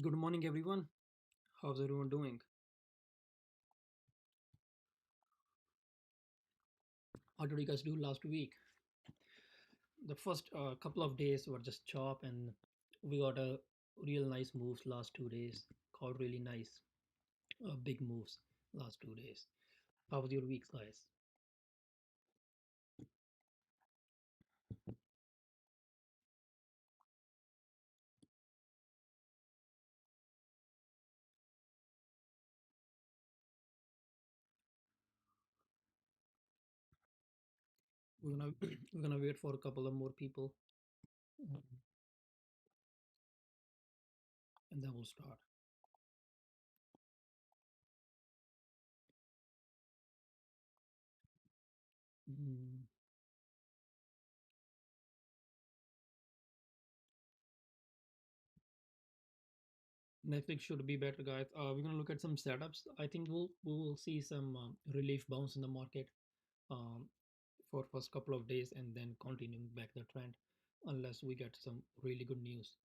Good morning, everyone. How's everyone doing? What did you guys do last week? The first couple of days were just chop, and we got a real nice moves last 2 days. Called really nice, big moves last 2 days. How was your week, guys? We're gonna we're gonna wait for a couple of more people, um, and then we'll start. Mm, Next week should be better, guys. We're gonna look at some setups. I think we will see some relief bounce in the market. Um, for first couple of days and then continuing back the trend unless we get some really good news.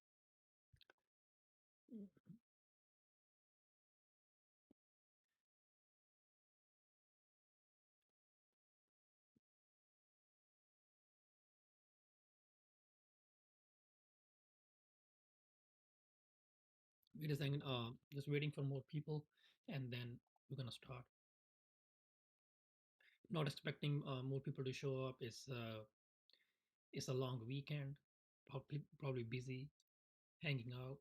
Wait a second, just waiting for more people and then we're gonna start. Not expecting more people to show up. It's a long weekend, probably busy hanging out.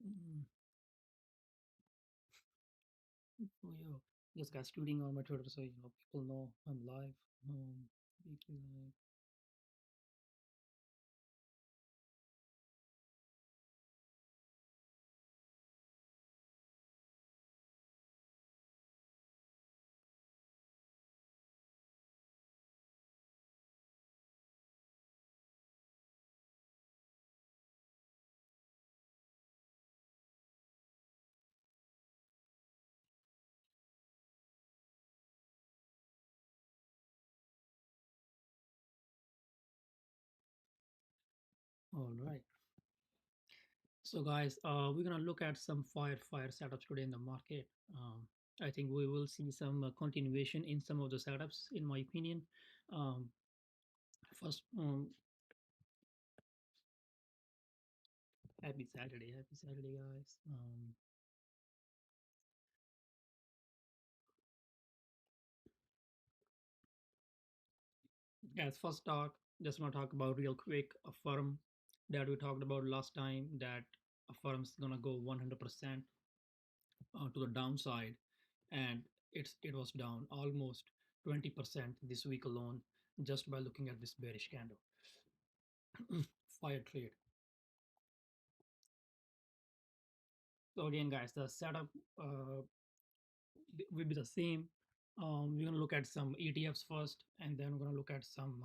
Mm, oh, yeah. Just got shooting on my Twitter so people know I'm live. Weekly live. All right. So, guys, we're gonna look at some fire setups today in the market. I think we will see some continuation in some of the setups, in my opinion. Um, First, happy Saturday, guys. As first talk, just want to talk about real quick a firm that we talked about last time that a firm's gonna go 100% to the downside, and it was down almost 20% this week alone just by looking at this bearish candle. Fire trade. So again, guys, the setup uh, will be the same. We're gonna look at some ETFs first, and then we're gonna look at some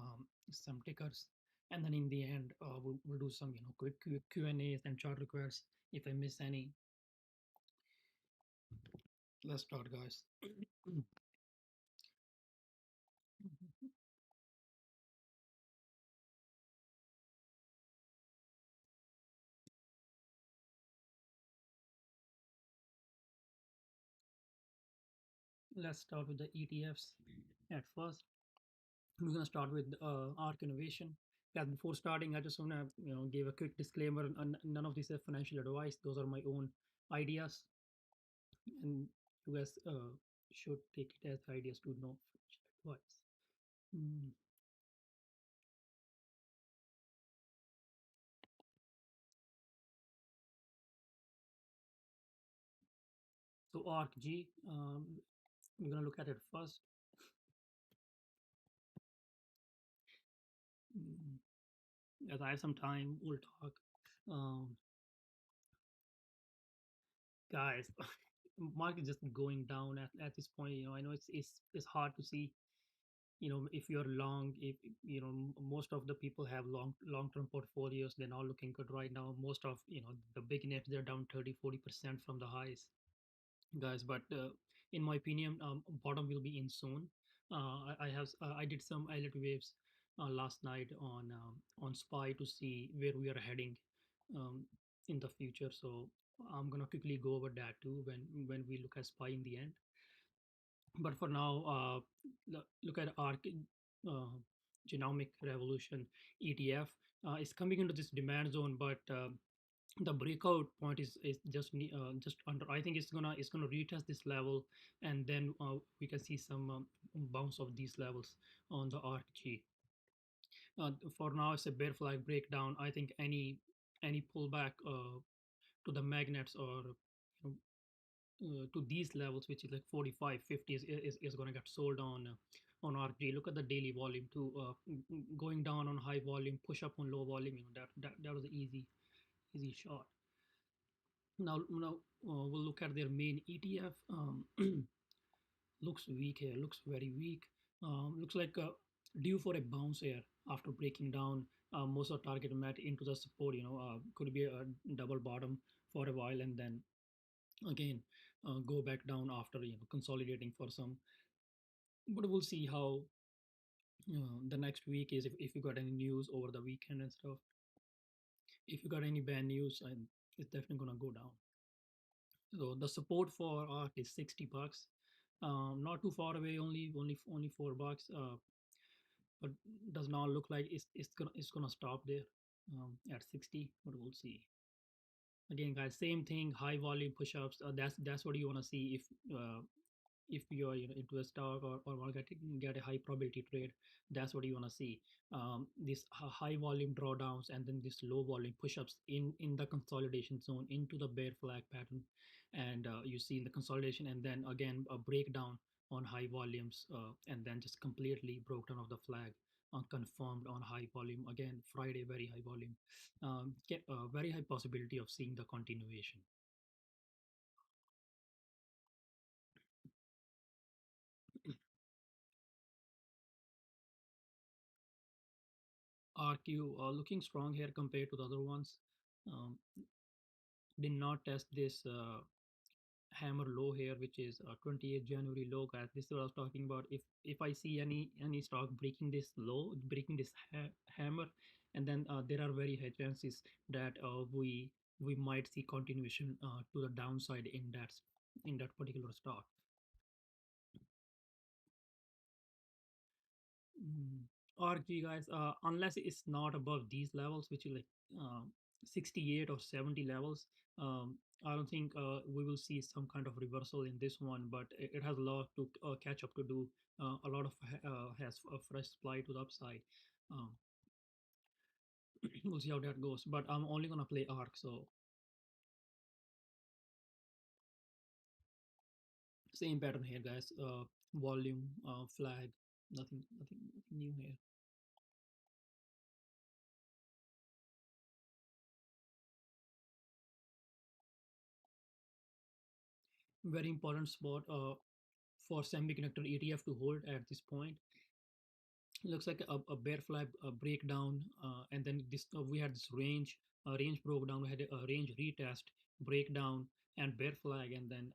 tickers, and then in the end, we'll do some quick Q and A's and chart requests. If I miss any, let's start, guys. Let's start with the ETFs at first. We're gonna start with ARC Innovation. Yeah, before starting, I just wanna give a quick disclaimer. None of this is financial advice. Those are my own ideas, and you guys should take it as ideas to know advice. Mm. So ARC-G, we're gonna look at it first. Mm. As I have some time, we'll talk. Um, Guys, market is just going down at this point. I know it's hard to see. if you're long, if most of the people have long-term portfolios, they're not looking good right now. Most of the big names, they're down 30-40% from the highs, guys. But in my opinion, bottom will be in soon. I did some eyelid waves last night on SPY to see where we are heading um, in the future. So I'm gonna quickly go over that too when we look at SPY in the end. But for now, look at ARC, uh, Genomic Revolution ETF. It's coming into this demand zone, but the breakout point is just under. I think it's gonna retest this level, and then we can see some bounce of these levels on the ARC. For now, it's a bear flag breakdown. I think any pullback to the magnets or to these levels, which is like 45, 50, is going to get sold on RG. Look at the daily volume too. Going down on high volume, push up on low volume. That was an easy shot. Now we'll look at their main ETF. Looks weak here. Looks very weak. Looks like due for a bounce here after breaking down. Most of the target met into the support. Could be a double bottom for a while, and then again go back down after consolidating for some. But we'll see how the next week is, if you got any news over the weekend and stuff. If you got any bad news, it's definitely gonna go down. So the support for ARC is $60. Not too far away, only $4. But does not look like it's gonna stop there at 60. But we'll see. Again, guys, same thing. High volume push-ups. That's what you want to see if you're into a stock, or want to get a high probability trade. That's what you want to see. This high volume drawdowns, and then this low volume push-ups in the consolidation zone into the bear flag pattern, and you see in the consolidation, and then again a breakdown on high volumes, and then just completely broke down of the flag, confirmed on high volume again. Friday, very high volume. Get a very high possibility of seeing the continuation. RQ looking strong here compared to the other ones. Um, did not test this hammer low here, which is 28th January low, guys. This is what I was talking about. If I see any stock breaking this low, breaking this hammer, and then there are very high chances that we might see continuation to the downside in that particular stock. Mm. RG, guys, unless it's not above these levels, which is like 68 or 70 levels, I don't think we will see some kind of reversal in this one. But it has a lot to catch up to do. A lot of has a fresh supply to the upside. Um, we'll see how that goes. But I'm only gonna play ARC, so same pattern here, guys. Volume, flag, nothing new here. Very important spot for semiconductor ETF to hold at this point. Looks like a bear flag breakdown, and then this we had this range broke down. We had a range retest, breakdown, and bear flag, and then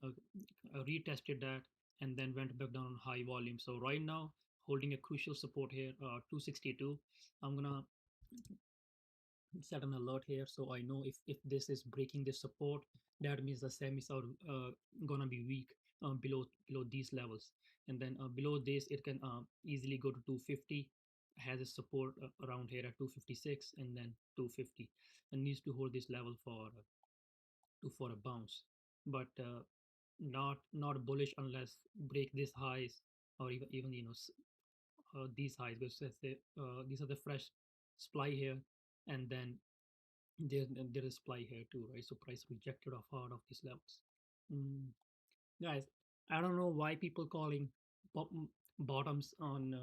retested that, and then went back down on high volume. So right now, holding a crucial support here, 262. I'm gonna set an alert here, so I know if this is breaking this support, that means the semis are gonna be weak below these levels, and then below this it can easily go to 250. Has a support around here at 256, and then 250, and needs to hold this level for a bounce, but not bullish unless break this highs, or even these highs, because these are the fresh supply here, and then there is supply here too, right? So price rejected off hard of these levels. Mm, guys, I don't know why people calling bottoms on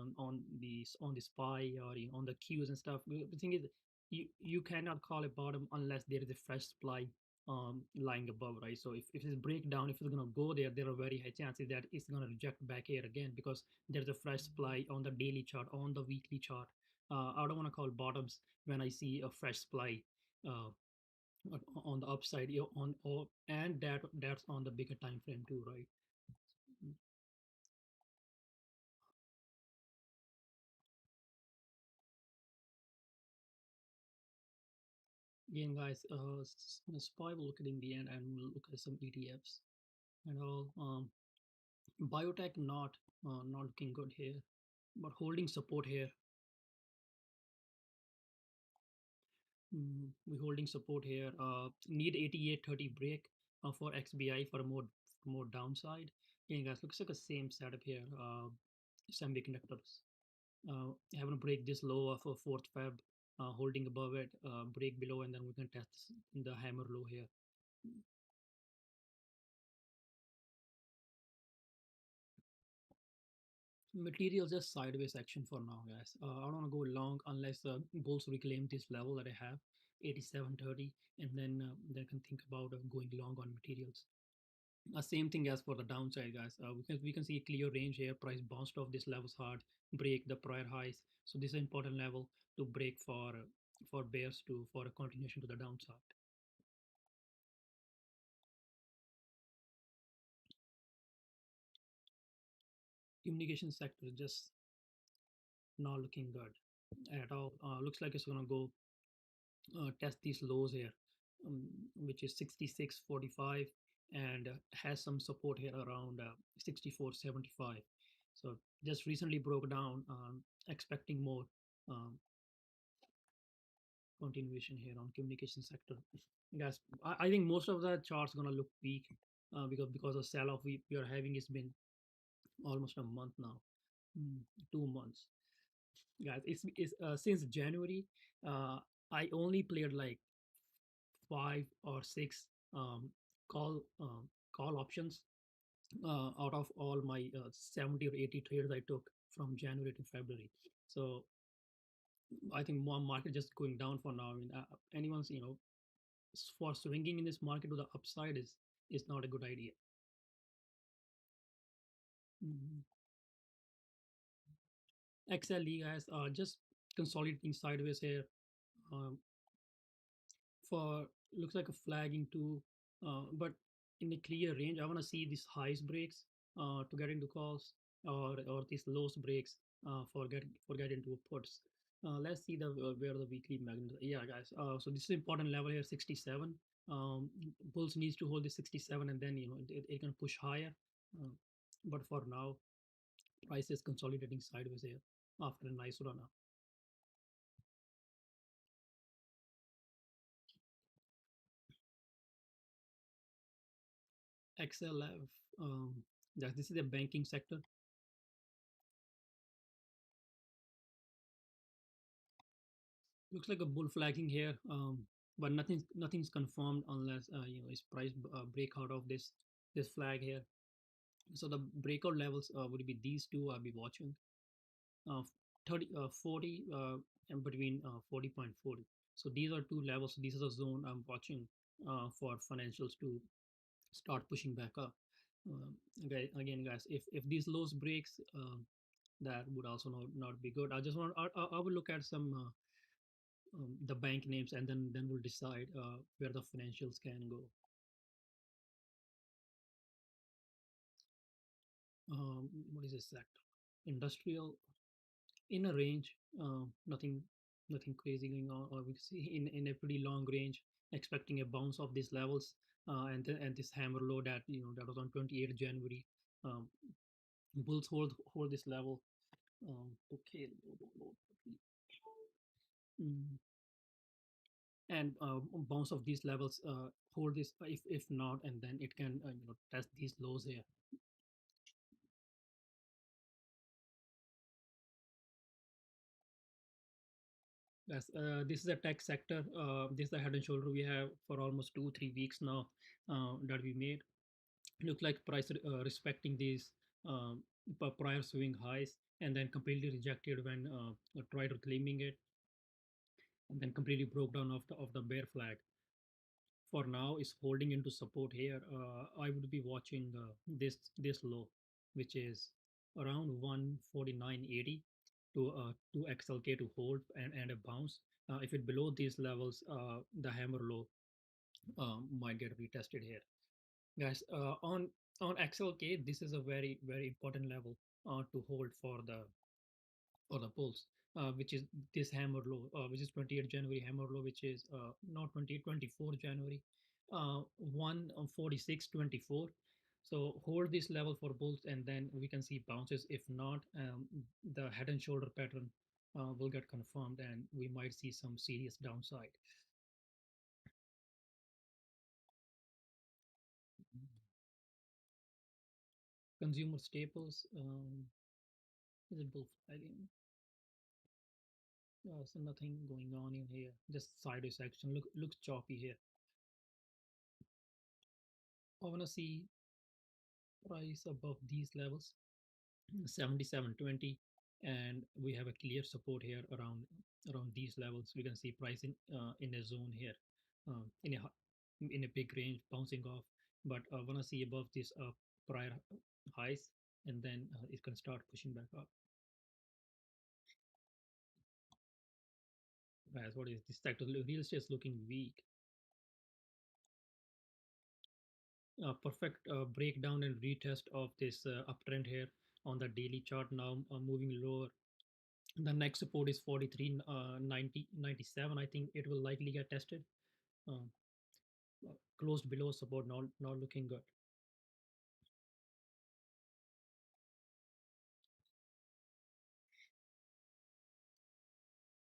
the SPY, or on the Qs and stuff. The thing is, you cannot call a bottom unless there is a fresh supply lying above, right? So if it's breakdown, if it's gonna go there, there are very high chances that it's gonna reject back here again because there's a fresh supply on the daily chart, on the weekly chart. I don't want to call bottoms when I see a fresh supply uh, on the upside, on or and that's on the bigger time frame too, right? Mm. Again, guys, spy will look at in the end and we'll look at some ETFs and all. Biotech not looking good here, but holding support here. We're holding support here. Need 88.30 break for XBI for a more downside. Again, guys, looks like the same setup here. Semiconductors. Having to break this low of a fourth Feb, holding above it, break below, and then we can test the hammer low here. Materials just sideways action for now, guys. I don't want to go long unless bulls reclaim this level that I have, 87.30, and then can think about going long on materials. Same thing as for the downside, guys. We can see a clear range here. Price bounced off this levels hard, break the prior highs. So this is an important level to break for bears to for a continuation to the downside. Communication sector is just not looking good at all. Looks like it's gonna go test these lows here, um, which is 66.45 and has some support here around 64.75. So just recently broke down, expecting more um, continuation here on communication sector. Yes, I think most of the charts gonna look weak because the sell off we are having has been almost a month now, mm, 2 months. Guys, it's since January. Uh, I only played like five or six um, call call options out of all my 70 or 80 trades I took from January to February. So I think more market just going down for now. I mean, anyone's for swinging in this market to the upside is not a good idea. Mhm. XLE guys just consolidating sideways here. Um, for looks like a flagging too, but in a clear range. I want to see these highs breaks to get into calls or these lows breaks for get into puts. Let's see the where the weekly magnet. Yeah, guys. So this is important level here, 67. Bulls needs to hold the 67 and then it can push higher. Uh, but for now, price is consolidating sideways here after a nice run up. XLF. That this is the banking sector. Looks like a bull flagging here, but nothing's confirmed unless its price break out of this flag here. So the breakout levels would be these two. I'll be watching 30 40 and between 40.40. So these are two levels. This is a zone I'm watching for financials to start pushing back up. Okay, again, guys, if these lows breaks, that would also not be good. I will look at some the bank names, and then we'll decide where the financials can go. What is this sector? Industrial in a range, nothing crazy going on. Or we see in a pretty long range, expecting a bounce of these levels, and this hammer low that was on 28th January. Um, bulls hold this level. Okay, mm, and bounce of these levels, hold this if not, and then it can test these lows here. Yes, this is a tech sector. This is the head and shoulder we have for almost 2-3 weeks now that we made. Look like price respecting these prior swing highs and then completely rejected when tried reclaiming it and then completely broke down of the bear flag. for now is holding into support here. I would be watching this low, which is around 149.80 to XLK to hold and a bounce. If it below these levels, the hammer low might get retested here, guys. On XLK, this is a very important level to hold for the pulse, which is this hammer low, which is 28th January hammer low, which is not 28, 24 January, 146.24. So hold this level for bulls, and then we can see bounces. If not, the head and shoulder pattern will get confirmed, and we might see some serious downside. Consumer staples, is it bull flagging? So nothing going on in here. Just sideways action. Looks choppy here. I wanna see price above these levels, 77.20, and we have a clear support here around these levels. We can see price in a zone here, in a big range bouncing off. But I wanna see above this prior highs, and then it can start pushing back up. Guys, what is this sector? Real estate is looking weak. Perfect breakdown and retest of this uptrend here on the daily chart, now moving lower. The next support is 43 97. I think it will likely get tested. uh, Closed below support, not looking good.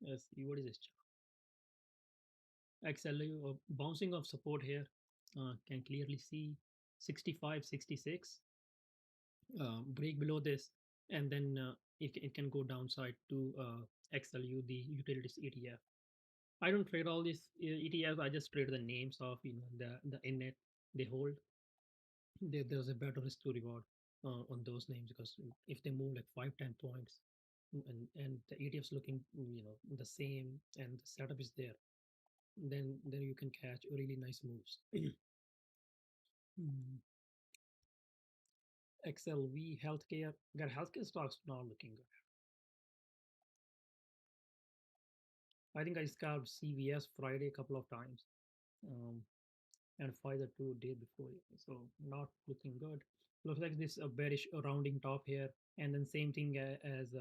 Yes, what is this? XLU bouncing off support here, can clearly see 65 66. Break below this, and then it can go downside to XLU, the utilities ETF. I don't trade all these ETFs. I just trade the names of the innet they hold. There's a better risk to reward on those names, because if they move like 5 10 points, and the ETFs looking the same, and the setup is there, then you can catch really nice moves. Mm. XLV healthcare. Got healthcare stocks not looking good. I think I scalped CVS Friday a couple of times. Um, and Pfizer two day before. So not looking good. Looks like this a bearish rounding top here, and then same thing as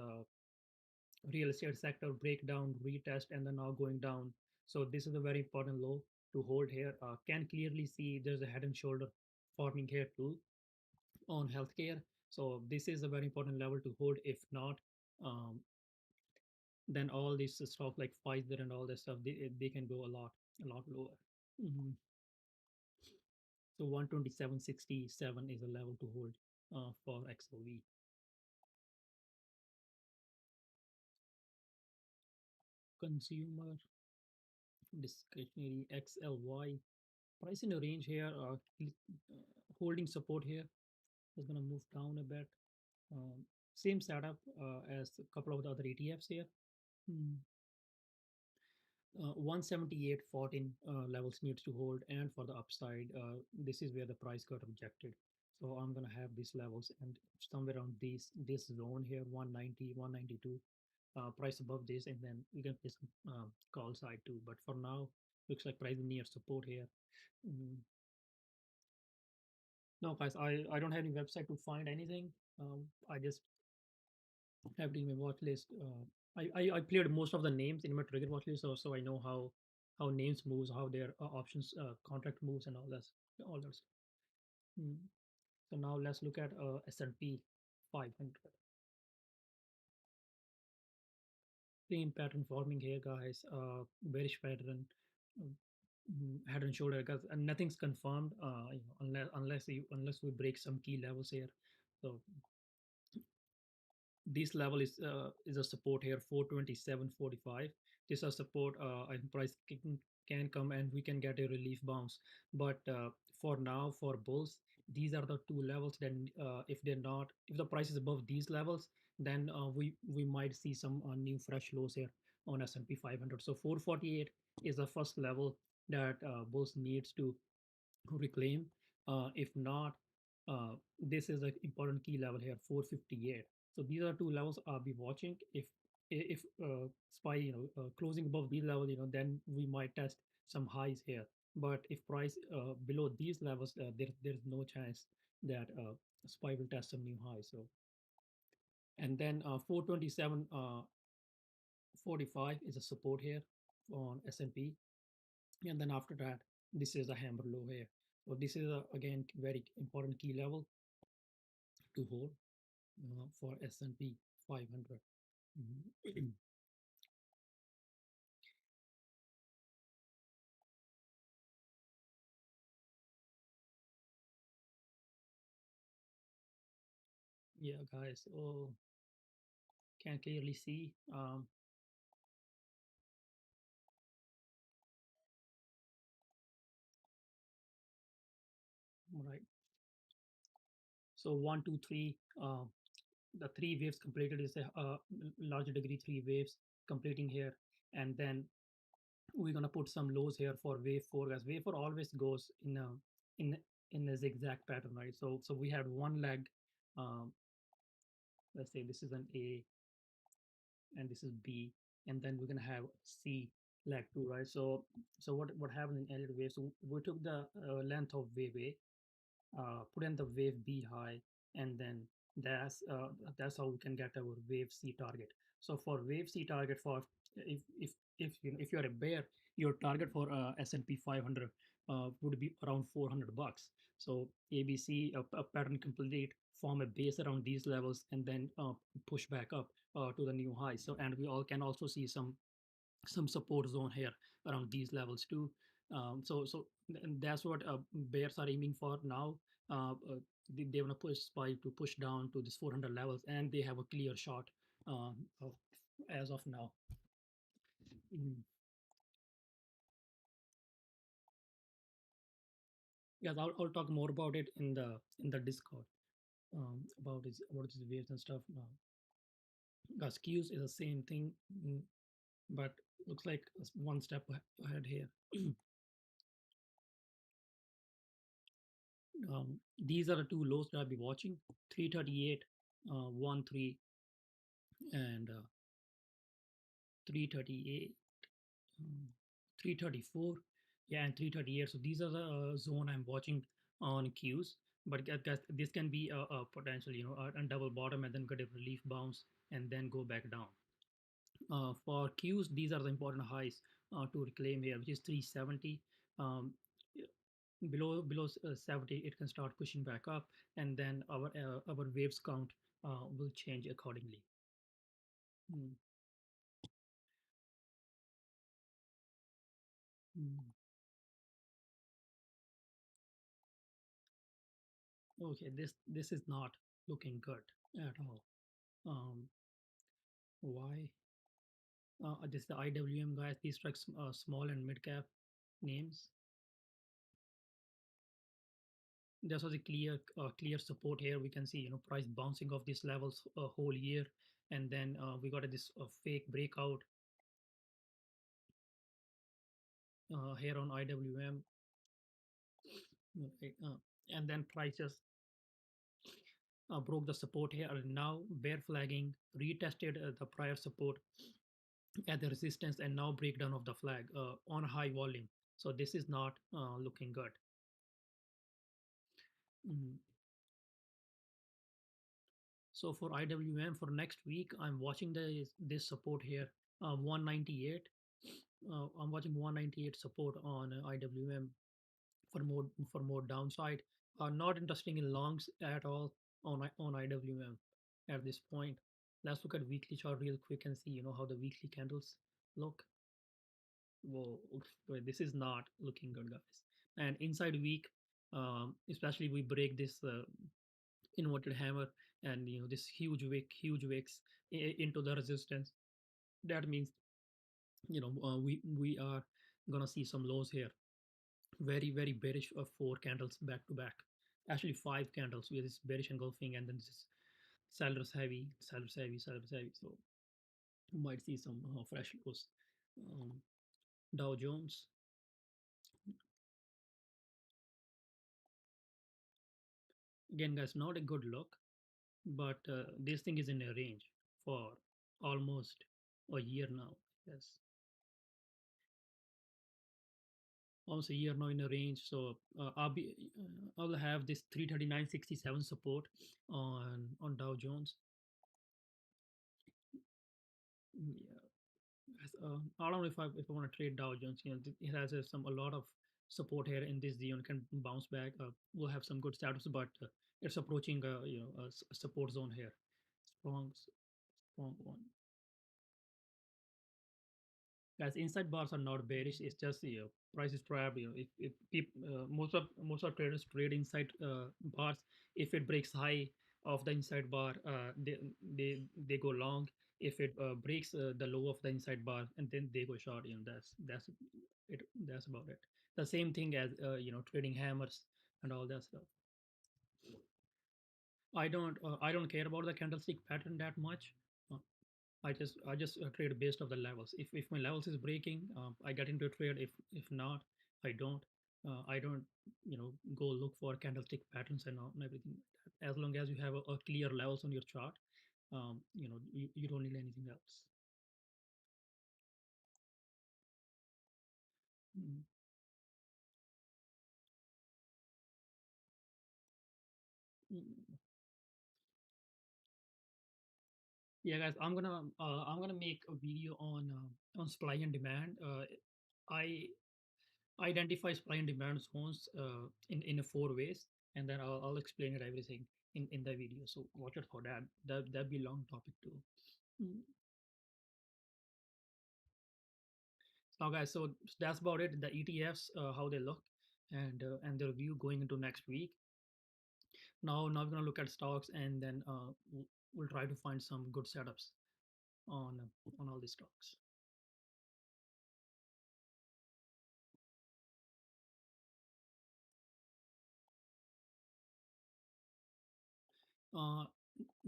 real estate sector breakdown, retest, and then now going down. So this is a very important low to hold here. Can clearly see there's a head and shoulder forming here too on healthcare. So this is a very important level to hold. If not, um, then all this stuff like Pfizer and all this stuff, they can go a lot lower. Mhm. So 127.67 is a level to hold for XLV. Consumer discretionary XLY price in a range here, holding support here. Is going to move down a bit. Same setup as a couple of the other ETFs here. Hmm. 178.14 levels needs to hold, and for the upside, this is where the price got rejected. So I'm gonna have these levels, and somewhere around this zone here, 190 192, price above this, and then we can play some call side too. But for now, looks like price near support here. Mm. No, guys, I don't have any website to find anything. I just have it in my watch list. I cleared most of the names in my trigger watch list, so I know how names moves, how their options contract moves, and all that stuff. Mm. So now let's look at S&P 500. Same pattern forming here, guys. Bearish pattern, um, head and shoulder, because and nothing's confirmed. Unless we break some key levels here. So this level is a support here, 427.45. This is a support, and price can come, and we can get a relief bounce. But for now, for bulls, these are the two levels. Then if the price is above these levels, then we might see some new fresh lows here on S&P 500. So 448 is the first level that bulls needs to reclaim. If not, this is an important key level here, 458. So these are two levels I'll be watching. If SPY closing above these level, then we might test some highs here. But if price below these levels, there's no chance that SPY will test some new highs. So and then 427 45 is a support here on S&P, and then after that this is a hammer low here. So this is again very important key level to hold for S&P 500. Mhm. Yeah, guys. Oh, can clearly see. Right. So one, two, three. The three waves completed is a larger degree three waves completing here, and then we're gonna put some lows here for wave four. As wave four always goes in in a zigzag pattern, right? So we had one leg. Um, let's say this is an A and this is B, and then we're gonna have C leg two, right? So what happened in Elliott wave? So we took the length of wave A, put in the wave B high, and then that's uh, that's how we can get our wave C target. So for wave C target, for if you're a bear, your target for S&P 500 would be around $400. So ABC a pattern complete, form a base around these levels, and then push back up to the new high. So and we all can also see some support zone here around these levels too. So and that's what bears are aiming for now. They want to push SPY to push down to this 400 levels, and they have a clear shot of, as of now. Mm. Yes, I'll talk more about it in the Discord about these waves and stuff. Because Qs is the same thing, but looks like one step ahead here. These are the two lows that I'll be watching: 338, 13, and 338, um, 334, yeah, and 338. So these are the zone I'm watching on Qs. But this can be a potential, a double bottom and then get a relief bounce and then go back down. For Qs, these are the important highs to reclaim here, which is 370. Um, below 70, it can start pushing back up, and then our waves count will change accordingly. Mm, mm. Okay, this is not looking good at all. Um, why? This is the IWM guys. These strike small and mid cap names. There's also clear support here. We can see price bouncing off these levels a whole year, and then we got this fake breakout here on IWM, okay, and then prices broke the support here, and now bear flagging, retested the prior support at the resistance, and now breakdown of the flag on high volume. So this is not looking good. Mm. So for IWM for next week, I'm watching this support here, 198. I'm watching 198 support on IWM for more downside. Not interesting in longs at all on IWM at this point. Let's look at weekly chart real quick and see how the weekly candles look. Whoa, wait, this is not looking good, guys. And inside week, especially we break this inverted hammer, and this huge wicks into the resistance. That means we are gonna see some lows here. Very bearish of four candles back to back. Actually, five candles with this bearish engulfing, and then this is sellers heavy. So you might see some fresh lows. Um, Dow Jones. Again, guys, not a good look, but this thing is in a range for almost a year now. Yes, almost a year now in a range. So I'll have this 339.67 support on Dow Jones. Yeah, I don't know if I want to trade Dow Jones. It has some a lot of support here in this zone. Can bounce back. We'll have some good status, but it's approaching a support zone here. Strong one. Guys, inside bars are not bearish. It's just price is trap. If most of traders trade inside bars. If it breaks high of the inside bar, they go long. If it breaks the low of the inside bar, and then they go short. That's it. That's about it. The same thing as trading hammers and all that stuff. I don't care about the candlestick pattern that much. Uh, I just trade based of the levels. If my levels is breaking, I get into a trade. If not, I don't. I don't go look for candlestick patterns and everything like that. As long as you have a clear levels on your chart, you don't need anything else. Mm. Mm. Yeah, guys, I'm gonna make a video on supply and demand. I identify supply and demand zones in a four ways, and then I'll explain it everything in the video. So watch out for that. That'd be a long topic too. Mm. Now, guys, so that's about it. The ETFs, how they look, and the review going into next week. Now we're gonna look at stocks, and then we'll try to find some good setups on all these stocks. Uh,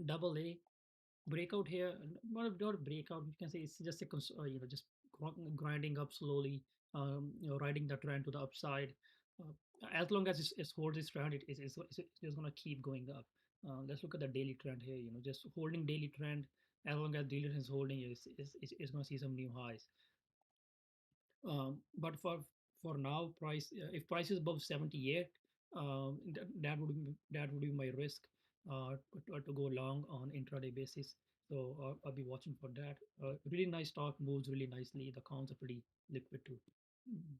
Double A breakout here, not breakout. You can say it's just a just grinding up slowly, riding the trend to the upside. As long as it's holds this trend, it's going to keep going up. Let's look at the daily trend here. Just holding daily trend. As long as daily trend is holding, it's going to see some new highs. But for now, if price is above 78, that would be my risk to go long on intraday basis. So I'll be watching for that. Really nice stock, moves really nicely. The counts are pretty liquid too. Mm.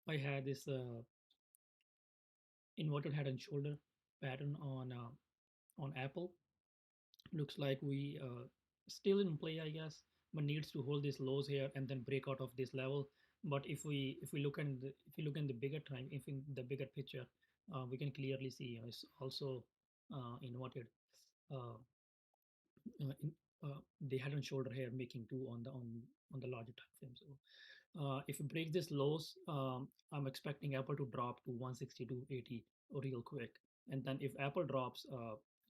I had this inverted head and shoulder pattern on Apple. Looks like we still in play, I guess, but needs to hold these lows here and then break out of this level. But if we look in the bigger time, if in the bigger picture, we can clearly see it's also inverted. Uh, in, they head and shoulder here making two on the larger time frame. So if it breaks this lows, I'm expecting Apple to drop to 162.80 real quick, and then if Apple drops,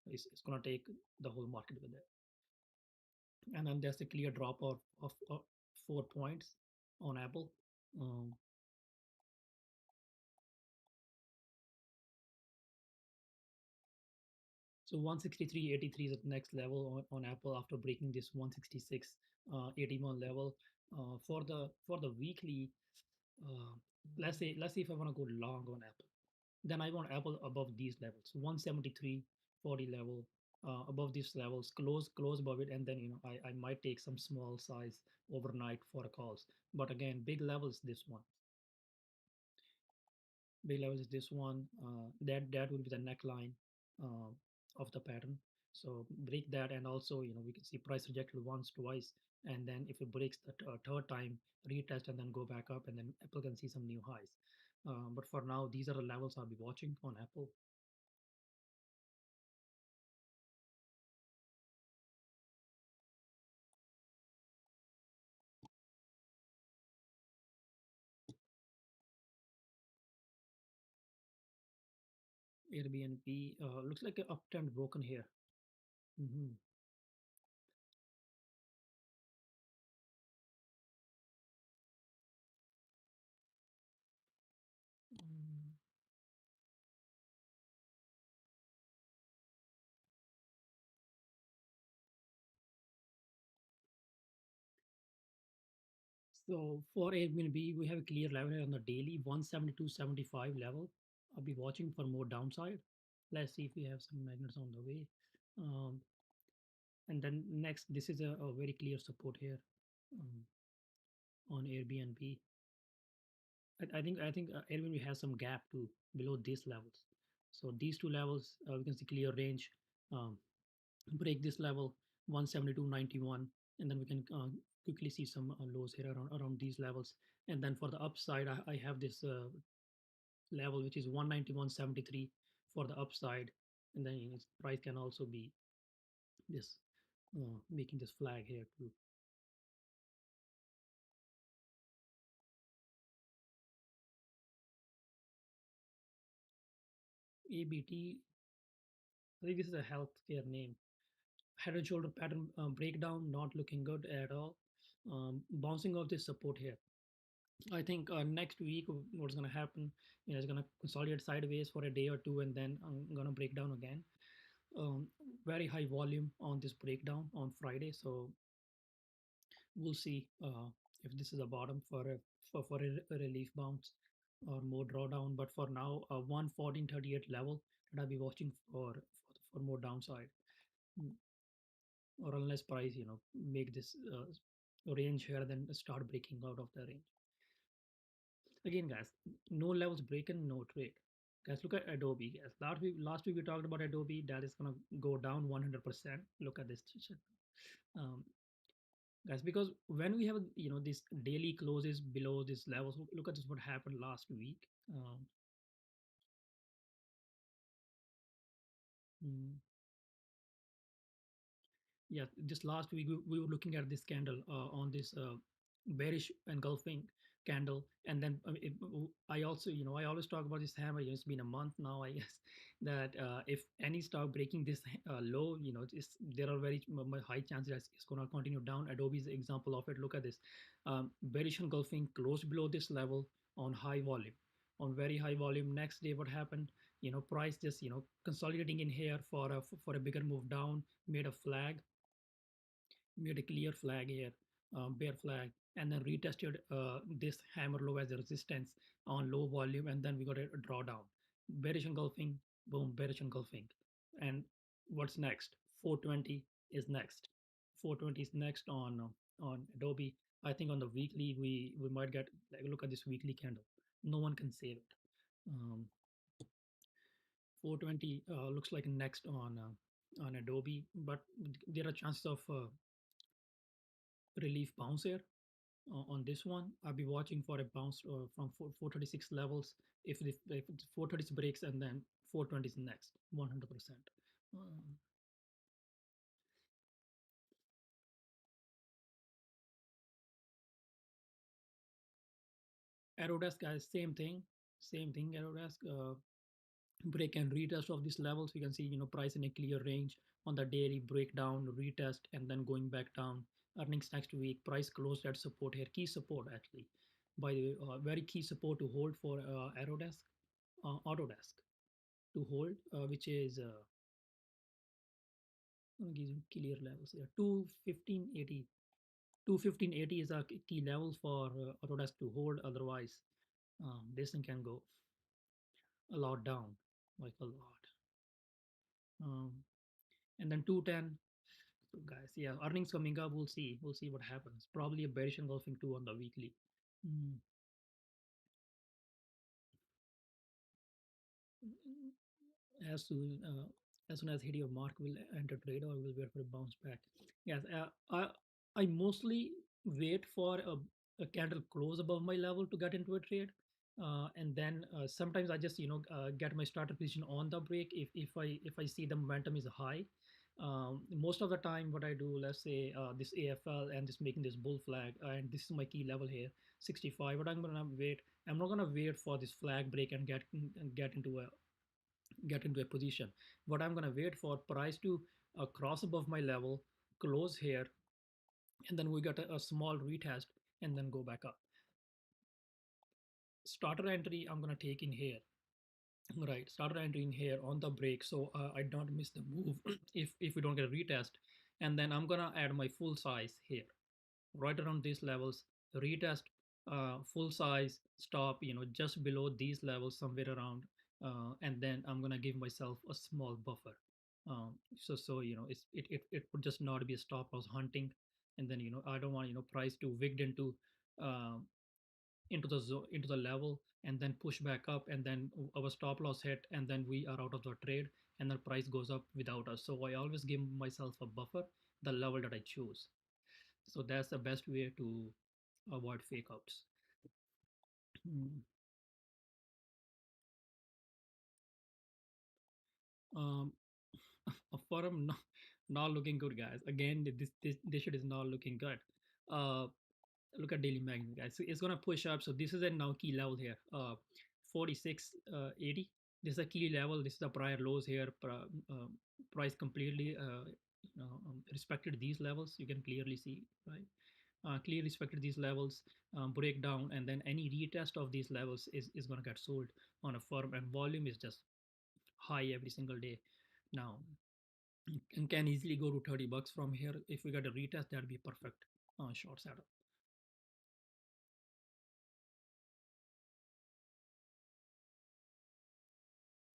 it's gonna take the whole market with it. And then there's a clear drop of 4 points on Apple. Um, so 163.83 is the next level on Apple after breaking this 166.81 level. For the weekly, uh, let's say if I want to go long on Apple, then I want Apple above these levels, 173.40 level. Above these levels, close above it, and then I might take some small size overnight for calls. But again, big levels this one. Big level is this one. That would be the neckline uh, of the pattern. So break that, and also we can see price rejected once, twice, and then if it breaks the third time, retest and then go back up, and then Apple can see some new highs. But for now, these are the levels I'll be watching on Apple. Airbnb looks like an uptrend broken here. Hmm. So for Airbnb, we have a clear level here on the daily 172.75 level. I'll be watching for more downside. Let's see if we have some magnets on the way. Um, and then next, this is a very clear support here um, on Airbnb. I think Airbnb has some gap too below these levels. So these two levels, we can see clear range. Um, Break this level 172.91, and then we can quickly see some lows here around these levels. And then for the upside, I have this level which is 191.73 for the upside, and then its price can also be this making this flag here too. ABT, I think this is a healthcare name. Head and shoulder pattern breakdown, not looking good at all. Bouncing off this support here. I think next week what's going to happen, it's going to consolidate sideways for a day or two, and then I'm going to break down again. Um, Very high volume on this breakdown on Friday, so we'll see if this is a bottom for a relief bounce or more drawdown. But for now, 114.38 level that I'll be watching for more downside. Mm, or unless price make this range here, then start breaking out of the range again, guys. No levels breaking, no trade. Guys, look at Adobe. Guys, last week we talked about Adobe that is gonna go down 100%. Look at this shit. um, Guys, because when we have these daily closes below this levels, look at this what happened last week. um, mm, yeah, just last week we were looking at this candle on this bearish engulfing candle, and then I also I always talk about this hammer. It's been a month now, I guess, that if any stock breaking this low, there are very high chances that it's going to continue down. Adobe is an example of it. Look at this, bearish engulfing closed below this level on high volume, on very high volume. Next day what happened, price just consolidating in here for a bigger move down, made a flag, made a clear flag here, bear flag, and then retested this hammer low as a resistance on low volume, and then we got a drawdown. Bearish engulfing, boom, bearish engulfing. And what's next? 420 is next. 420 is next on Adobe. I think on the weekly we might get like look at this weekly candle. No one can save it. 420 looks like next on Adobe, but there are chances of relief bounce here on this one. I'll be watching for a bounce from 436 levels. If 436 breaks, and then 420 is next, 100%. Um, Aerodesk, guys, same thing. Aerodesk break and retest of these levels. We can see price in a clear range on the daily breakdown, retest, and then going back down. Earnings next week. Price closed at support here, key support actually. By the way, very key support to hold for Aerodesk, Autodesk to hold, which is gives you clear levels here. 215.80. 215.80 is a key level for Autodesk to hold. Otherwise, this thing can go a lot down, like a lot. Um, and then 210. So guys, yeah, earnings coming up. We'll see. We'll see what happens. Probably a bearish engulfing too on the weekly. Mm. as soon uh, as soon as hit your mark, will enter trade or will wait for a bounce back. Yes, I mostly wait for a candle close above my level to get into a trade, and then sometimes I just get my starter position on the break if I see the momentum is high. Most of the time, what I do, let's say this AFL and just making this bull flag, and this is my key level here, 65. What I'm gonna wait, I'm not gonna wait for this flag break and get into a position. What I'm going to wait for price to cross above my level, close here, and then we get a small retest and then go back up. Starter entry I'm going to take in here. Right, starter entry in here on the break, so I don't miss the move if we don't get a retest. And then I'm gonna add my full size here, right around these levels. retest full size stop, just below these levels somewhere around, and then I'm gonna give myself a small buffer. So it would just not be a stop loss hunting, and then I don't want price to wigged um, into the level and then push back up, and then our stop loss hit, and then we are out of the trade, and the price goes up without us. So I always give myself a buffer, the level that I choose. So that's the best way to avoid fake outs. Mm. Um, a firm not looking good, guys. Again, this shit is not looking good. Uh, Look at daily magnet, guys. So it's gonna push up. So this is a now key level here. 46.80. This is a key level. This is the prior lows here. Price completely respected these levels. You can clearly see, right? Clearly respected these levels, breakdown, and then any retest of these levels is gonna get sold on a firm, and volume is just high every single day now, and can easily go to 30 bucks from here. If we get a retest, that'd be perfect short setup.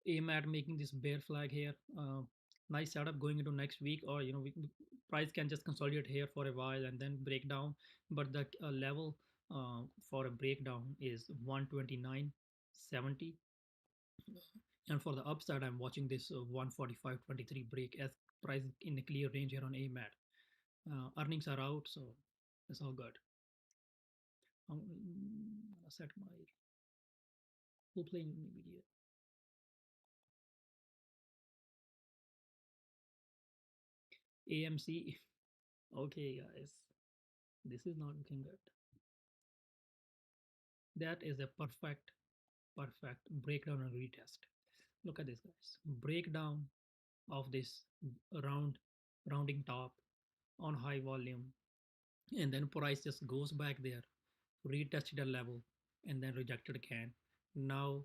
Aim at making this bear flag here. Nice setup going into next week, or price can just consolidate here for a while and then break down. But the level for a breakdown is 129.70, and for the upside, I'm watching this 145.23 break as price in a clear range here on AMAT. Earnings are out, so it's all good. I'm gonna set my full playing video. AMC. Okay, guys, this is not looking good. That is a perfect breakdown and retest. Look at this, guys. Breakdown of this round rounding top on high volume, and then price just goes back there, retested a level, and then rejected again. Now,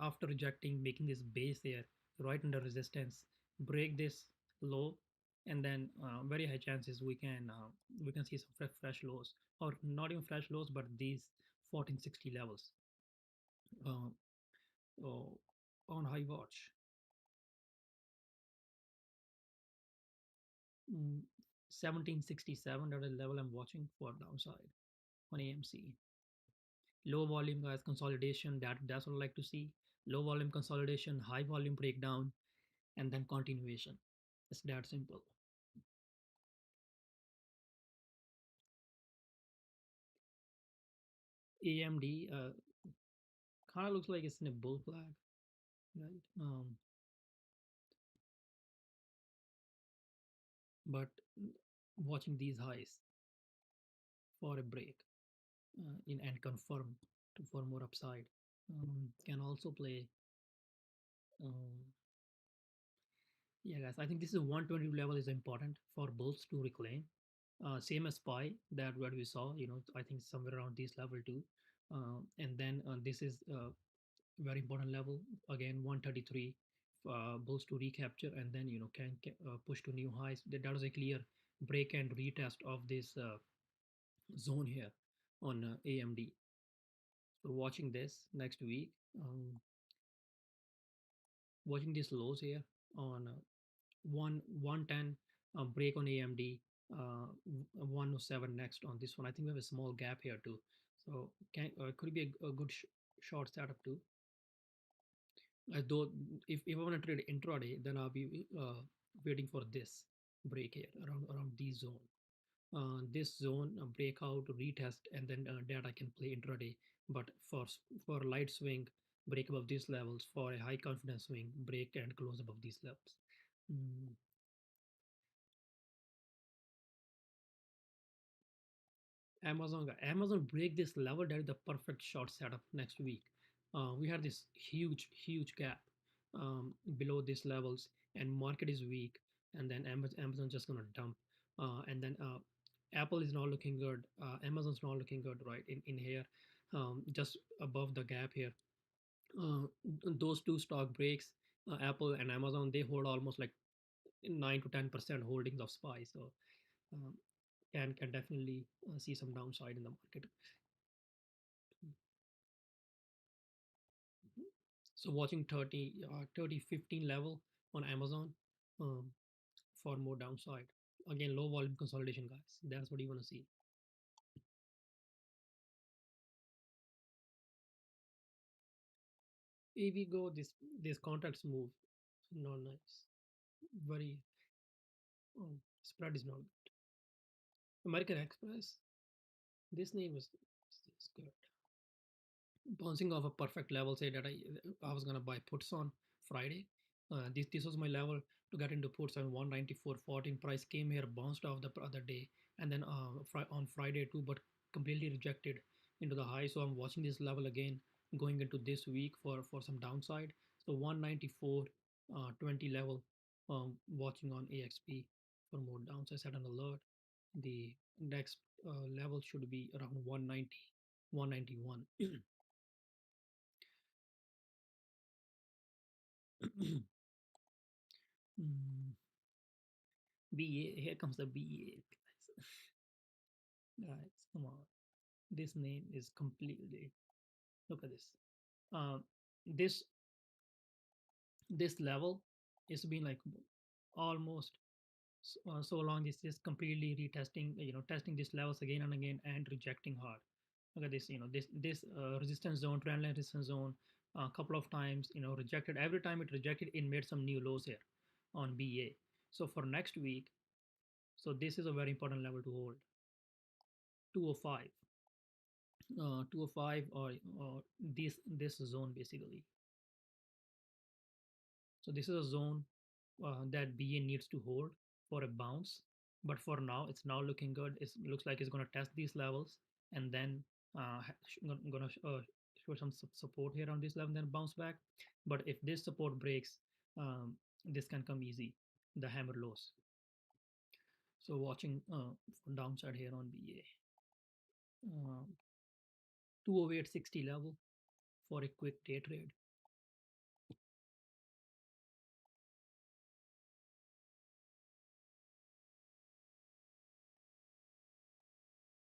after rejecting, making this base here, right under resistance, break this low, and then very high chances we can see some fresh lows, or not even fresh lows, but these 1460 levels uh, uh, on high watch. 1767, that is the level I'm watching for downside on AMC. Low volume, guys, consolidation, that's what I like to see. Low volume consolidation, high volume breakdown, and then continuation. It's that simple. AMD kind of looks like it's in a bull flag, right? But watching these highs for a break in and confirm to for more upside. Can also play. Um, Yeah, guys, I think this is 120 level is important for bulls to reclaim. Same as SPY that what we saw, I think somewhere around this level too. And then this is a very important level again, 133 bulls to recapture, and then can push to new highs. That was a clear break and retest of this zone here on AMD. So watching this next week, watching these lows here on 110 break on AMD, 107 next on this one. I think we have a small gap here too. So could be a good short setup too. Though if I want to trade intraday, then I'll be waiting for this break here around this zone. This zone breakout retest, and then that I can play intraday. But for light swing, break above these levels. For a high confidence swing, break and close above these levels. Mm. Amazon break this level, that is the perfect short setup next week. We had this huge gap below these levels, and market is weak, and then Amazon just gonna dump, and then Apple is not looking good. Amazon's not looking good, right in here, just above the gap here. Uh, those two stock breaks, Apple and Amazon, they hold almost like 9 to 10% holdings of SPY. So. Um, can definitely see some downside in the market. So watching 30 15 level on Amazon um, for more downside. Again, low volume consolidation, guys. That's what you want to see. If we go this contracts move, not nice. Very spread is not good. American Express. This name is good. Bouncing off a perfect level. Say that I was gonna buy puts on Friday. This was my level to get into puts on 194.14. Price came here, bounced off the other day, and then on Friday too, but completely rejected into the high. So I'm watching this level again going into this week for some downside. So 194.20 level. Watching on AXP for more downside. Set an alert. The next level should be around 190, 191. Mm, BA, here comes the BA. Guys, come on. This name is completely. Look at this. Uh, this this level is been like almost so long. This is completely retesting. Testing these levels again and again and rejecting hard. Look at this. This resistance zone, trendline resistance zone, a couple of times. Rejected. Every time it rejected, it made some new lows here on BA. So for next week, so this is a very important level to hold. 205, 205 or this zone basically. So this is a zone that BA needs to hold for a bounce. But for now, it's now looking good. It looks like it's going to test these levels and then going to show some support here on this level, then bounce back. But if this support breaks, this can come easy, the hammer lows. So watching downside here on BA. 208.60 level for a quick day trade.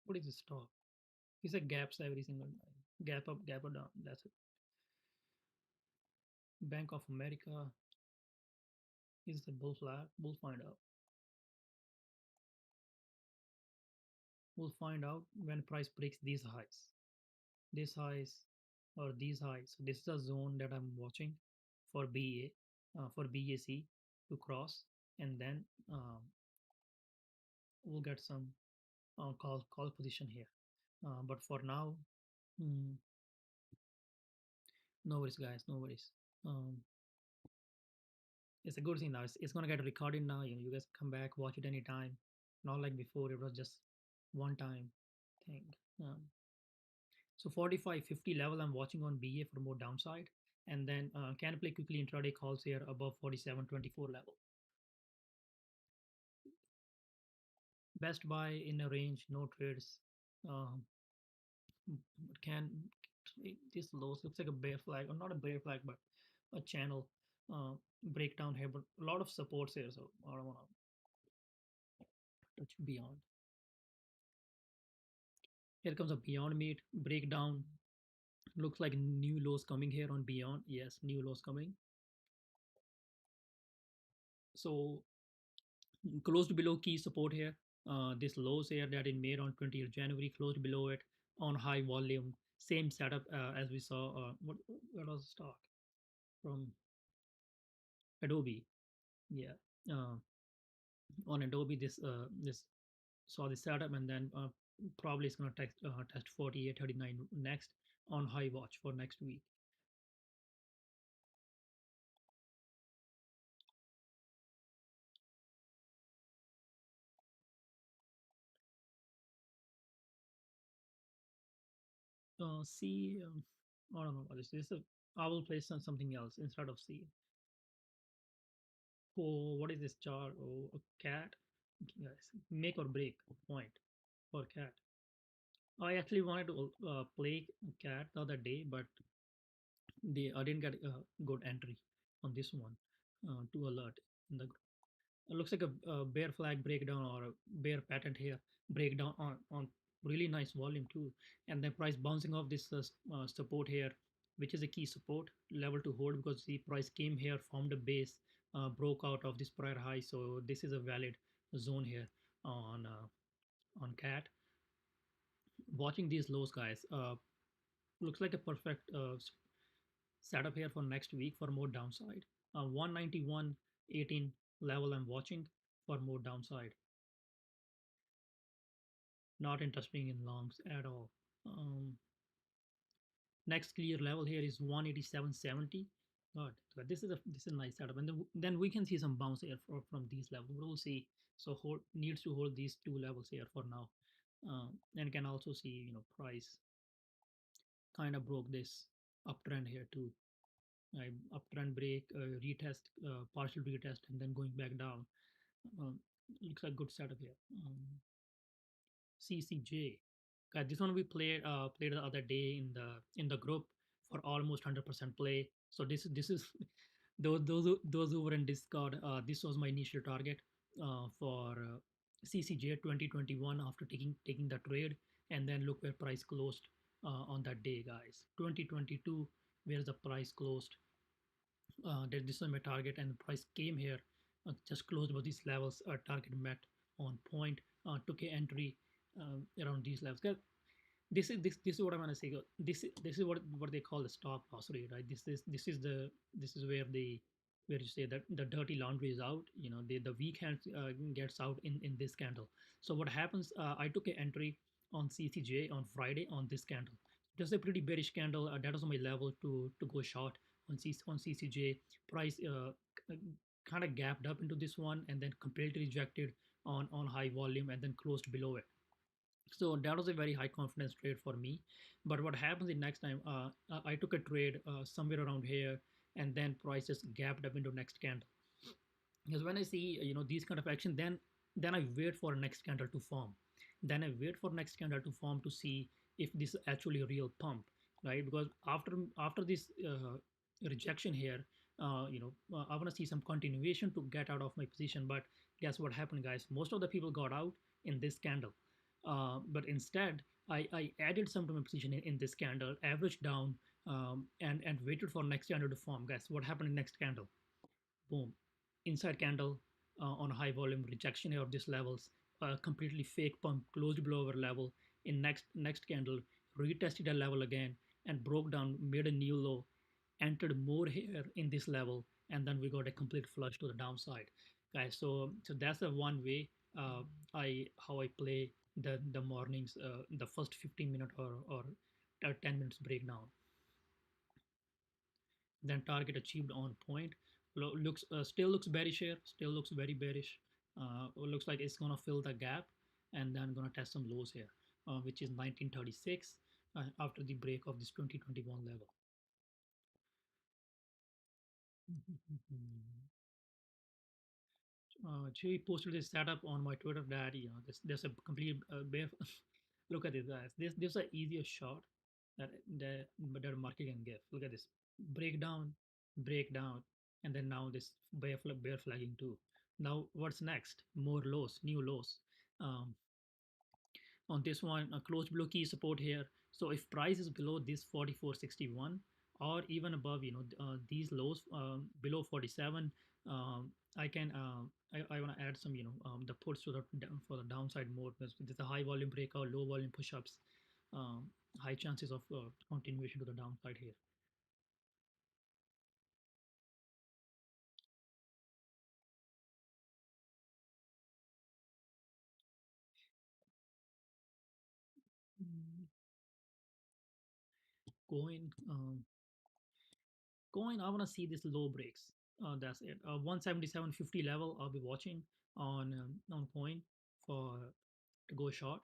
What is this stock? He said gaps every single time. Gap up, gap or down. That's it. Bank of America is the bull flag. We'll find out. We'll find out when price breaks these highs. These highs or these highs. So this is a zone that I'm watching for for BAC to cross, and then we'll get some call position here. But for now, mm, no worries, guys. No worries. Um, it's a good thing now. It's gonna get recorded now. You guys come back, watch it anytime. Not like before, it was just one time thing. Um, so 45, 50 level, I'm watching on BA for more downside, and then can play quickly intraday calls here above 47.24 level. Best buy in a range, no trades. Um, can this lows looks like a bear flag, or not a bear flag, but a channel breakdown here, but a lot of supports here. So I don't want to touch beyond. Here comes a Beyond Meat breakdown. Looks like new lows coming here on Beyond. Yes, new lows coming. So closed below key support here. This lows here that it made on 20th January closed below it on high volume. Same setup as we saw. What was the stock from Adobe? Yeah, uh, on Adobe this saw the setup and then probably it's gonna test 48.39 next on high watch for next week. C, I don't know what this is. I will place on something else instead of C. Oh, what is this chart? Oh, a cat. Yes, make or break point for cat. I actually wanted to play cat the other day, but I didn't get a good entry on this one to alert in the group. It looks like a bear flag breakdown or a bear pattern here breakdown on really nice volume too, and then price bouncing off this support here, which is a key support level to hold because the price came here, formed a base, broke out of this prior high, so this is a valid zone here on cat. Watching these lows, guys, looks like a perfect setup here for next week for more downside. 191.18 level I'm watching for more downside. Not interested in longs at all. Um, Next clear level here is 187.70. God, this is a nice setup, and then we can see some bounce here from these levels. We'll see. So hold needs to hold these two levels here for now, and can also see price kind of broke this uptrend here too. Uptrend break, retest, partial retest, and then going back down. Um, Looks like good setup here. CCJ. God, this one we played the other day in the group for almost 100% play. So this is those who were in Discord. This was my initial target for CCJ 2021 after taking the trade, and then look where price closed on that day, guys. 2022, where the price closed. That this was my target, and the price came here, just closed above these levels. Target met on point. Took a entry around these levels. This is what I'm gonna say. This is what they call the stop loss rate, right? This is where where you say that the dirty laundry is out. The weak hand gets out in this candle. So what happens? I took an entry on CCJ on Friday on this candle. Just a pretty bearish candle. That was my level to go short on CCJ. Price kind of gapped up into this one and then completely rejected on high volume and then closed below it. So that was a very high confidence trade for me. But what happens the next time? I took a trade somewhere around here, and then price just gapped up into next candle. Because when I see these kind of action, then I wait for next candle to form. Then I wait for next candle to form to see if this is actually a real pump, right? Because after this rejection here, I want to see some continuation to get out of my position. But guess what happened, guys? Most of the people got out in this candle, but instead I added some to my position in this candle, averaged down, and waited for next candle to form. Guys, what happened in next candle? Boom, inside candle on high volume rejection here of these levels, completely fake pump closed below our level. In next candle retested a level again and broke down, made a new low, entered more here in this level, and then we got a complete flush to the downside, guys. So that's the one way I how I play the mornings, the first 15 minute or 10 minutes breakdown. Then target achieved on point. Looks still looks bearish here. Still looks very bearish. Looks like it's gonna fill the gap, and then gonna test some lows here, which is 1936 after the break of this 2021 level. She posted this setup on my Twitter that there's a complete bear. Look at this, guys. This is an easiest shot that market can give. Look at this breakdown, breakdown, and then now this bear flagging too. Now what's next? More lows, new lows. Um, on this one, a close below key support here. So if price is below this 44.61 or even above these lows, below 47, I can I want to add some the puts to for the downside more, because there's a high volume breakout, low volume push-ups, high chances of continuation to the downside here. Mm, Coin, coin, I want to see this low breaks. That's it. 177.50 level I'll be watching on coin for to go short,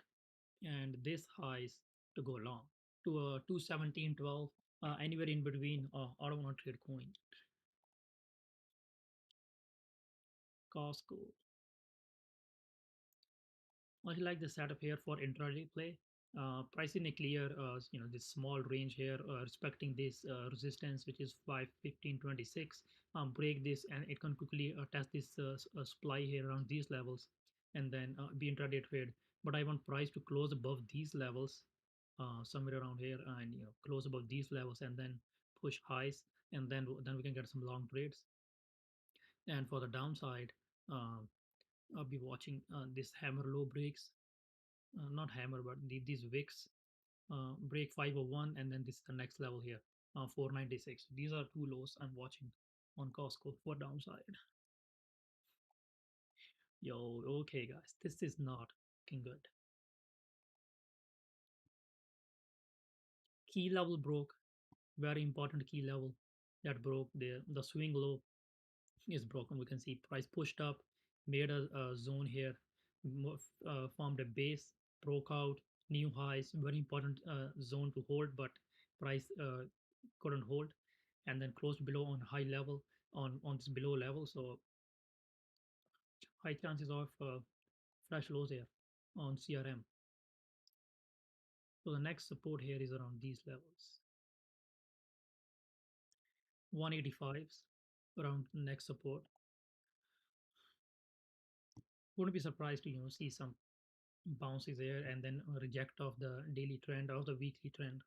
and this highs to go long to 217.12, anywhere in between. I don't want to trade coin. Costco, I like the setup here for intraday play. Price in a clear, this small range here, respecting this resistance, which is 515.26. Break this, and it can quickly test this supply here around these levels, and then be intraday trade. But I want price to close above these levels, somewhere around here, and close above these levels, and then push highs, and then we can get some long trades. And for the downside, uh, I'll be watching this hammer low breaks, not hammer, but these wicks break 501, and then this is the next level here, 496. These are two lows I'm watching on Costco for downside. Yo, okay, guys, this is not looking good. Key level broke, very important key level that broke there. The swing low is broken. We can see price pushed up, made a zone here, formed a base, broke out, new highs, very important zone to hold, but price couldn't hold, and then closed below on high level, on this below level. So high chances of fresh lows here on CRM. So the next support here is around these levels, 185s around next support. Wouldn't be surprised to see some bounces there, and then a reject of the daily trend or the weekly trend.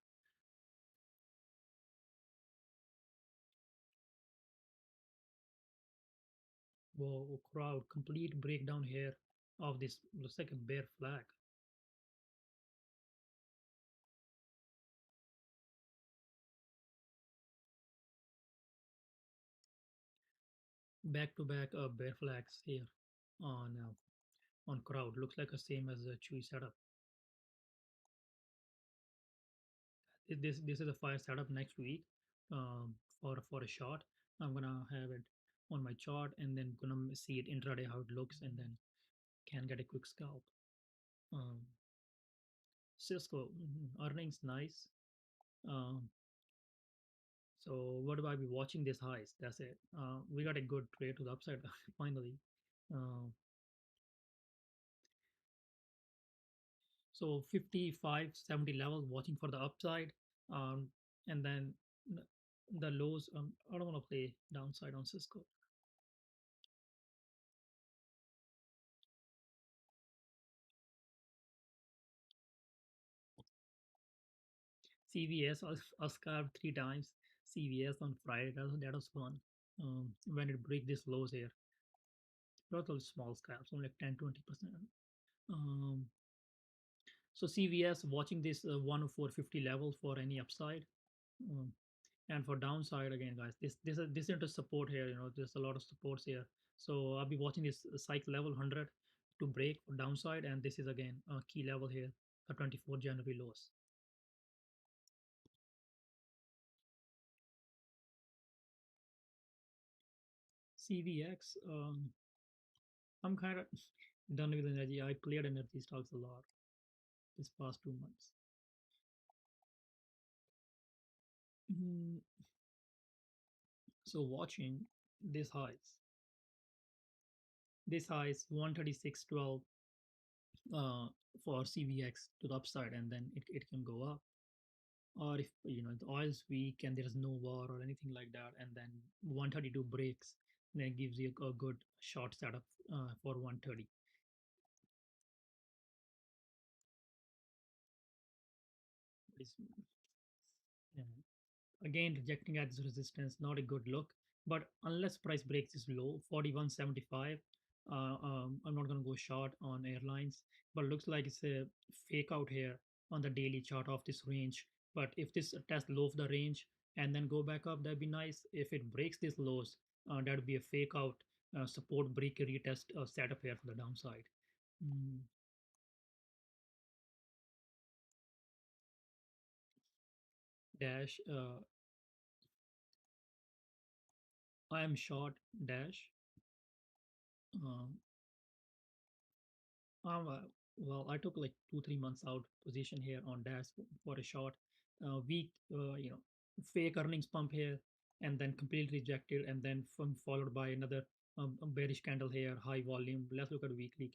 Whoa, crowd, complete breakdown here of this, looks like a bear flag. Back to back bear flags here on crowd. Looks like the same as the Chewy setup. This is a fire setup next week, for a short. I'm gonna have it on my chart, and then gonna see it intraday how it looks, and then can get a quick scalp. Um, Cisco, earnings nice. Um, so what do I be watching this highs? That's it. We got a good trade to the upside finally. Uh, so 55, 70 levels watching for the upside, um, and then the lows. I don't want to play downside on Cisco. CVS, I scarred three times. CVS on Friday. That was fun. When it break this lows here, not all small scalps, only like 10-20%. Um, so CVS watching this 104.50 level for any upside. Um, and for downside again, guys, this into support here. There's a lot of supports here. So I'll be watching this cycle level 100 to break for downside, and this is again a key level here, the 24 January lows. CVX, I'm kind of done with energy. I played energy stocks a lot this past 2 months. Mm, so watching this highs, this highs 136.12 uh, for CVX to the upside, and then it can go up. Or if the oil's weak and there's no war or anything like that, and then 132 breaks, then it gives you a good short setup for 130. It's, yeah. Again, rejecting at this resistance, not a good look. But unless price breaks this low, 41.75, I'm not going to go short on airlines. But looks like it's a fake out here on the daily chart of this range. But if this test low of the range and then go back up, that'd be nice. If it breaks this lows, that'd be a fake out support break retest setup here for the downside. Mm, Dash, I am short Dash. Um, well, I took like 2-3 months out position here on Dash for a short week, fake earnings pump here, and then completely rejected, and then followed by another bearish candle here, high volume. Let's look at weekly.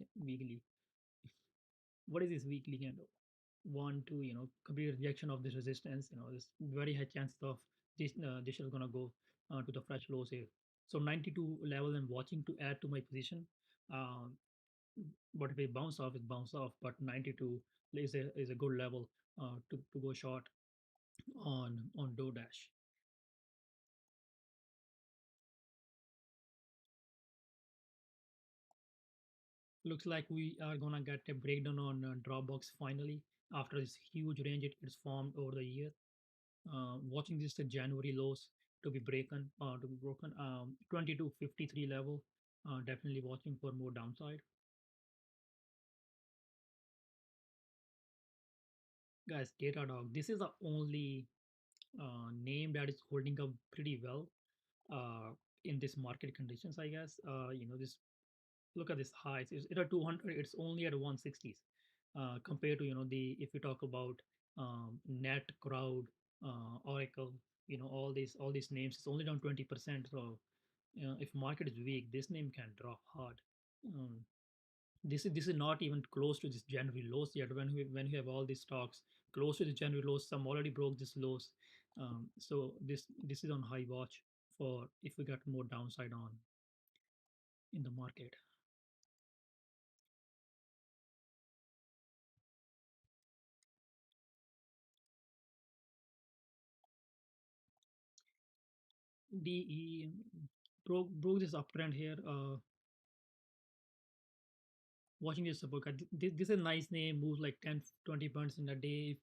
What is this weekly candle? want to complete rejection of this resistance, there's very high chances of this is gonna go to the fresh lows here. So 92 level I'm watching to add to my position. Um, but if it bounce off, it bounce off. But 92 is a good level to go short on DoorDash. Looks like we are gonna get a breakdown on Dropbox finally after this huge range it's formed over the year. Watching this January lows to be broken. 2253 level. Definitely watching for more downside, guys. Datadog. This is the only name that is holding up pretty well uh, in this market conditions, I guess. This look at this highs. It's at 200. It's only at 160s compared to the if you talk about Net, Crowd, Oracle. All these names. It's only down 20%. So if market is weak, this name can drop hard. Um, this is not even close to this January lows yet. When you have all these stocks close to the January lows, some already broke this lows. So this is on high watch for if we get more downside on in the market. DE broke this uptrend here. Watching this support, this is a nice name. Moves like 10-20 points in a day.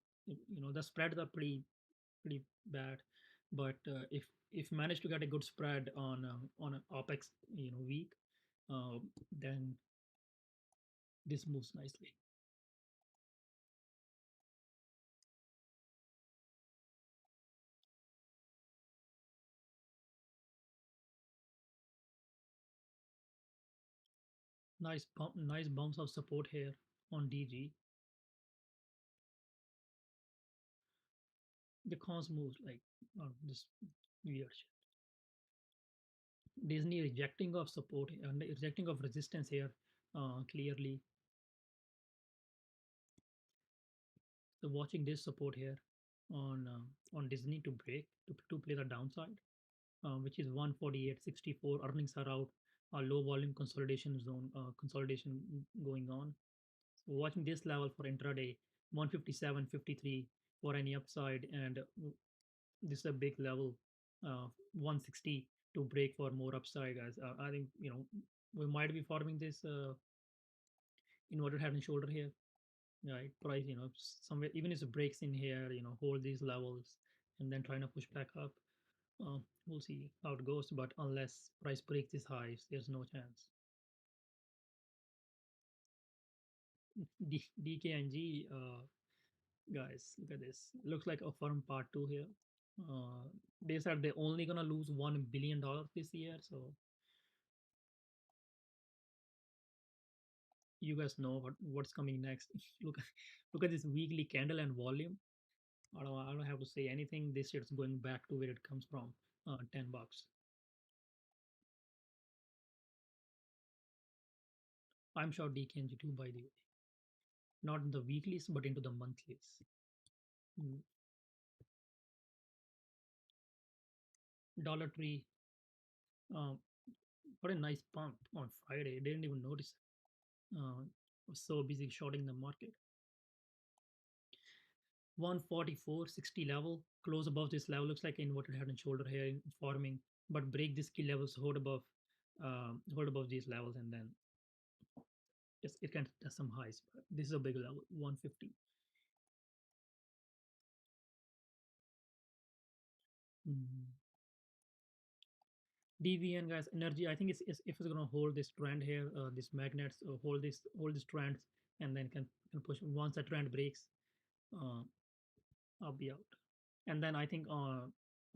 The spreads are pretty bad, but if managed to get a good spread on an OPEX week, uh, then this moves nicely. Nice bounce of support here on DG. The cons moves like this weird shit. Disney rejecting of support and rejecting of resistance here clearly. So watching this support here on Disney to break to play the downside, which is 148.64. Earnings are out. Low volume consolidation zone consolidation going on. So watching this level for intraday, 157.53 for any upside, and this is a big level, 160 to break for more upside. As I think we might be forming this inverted head and shoulder here, right? Price, somewhere even if it breaks in here, hold these levels and then trying to push back up. We'll see how it goes, but unless price breaks these highs, there's no chance. DKNG, guys, look at this. Looks like a firm part two here. Uh, they said they're only gonna lose $1 billion this year, so you guys know what's coming next. look, look at this weekly candle and volume. I don't have to say anything. This shit's going back to where it comes from. $10. I'm sure DKNG too, by the way. Not in the weeklies, but into the monthlies. Mm, Dollar Tree, um, what a nice pump on Friday. Didn't even notice. Was so busy shorting the market. 144.60 level, close above this level. Looks like inverted head and shoulder here forming, but break this key levels, hold above these levels, and then yes, it can test some highs. But this is a big level, 150. Mm. DVN guys, energy. I think it's if it's gonna hold this trend here, this magnets hold this trends, and then can push once the trend breaks. Uh, I'll be out. And then I think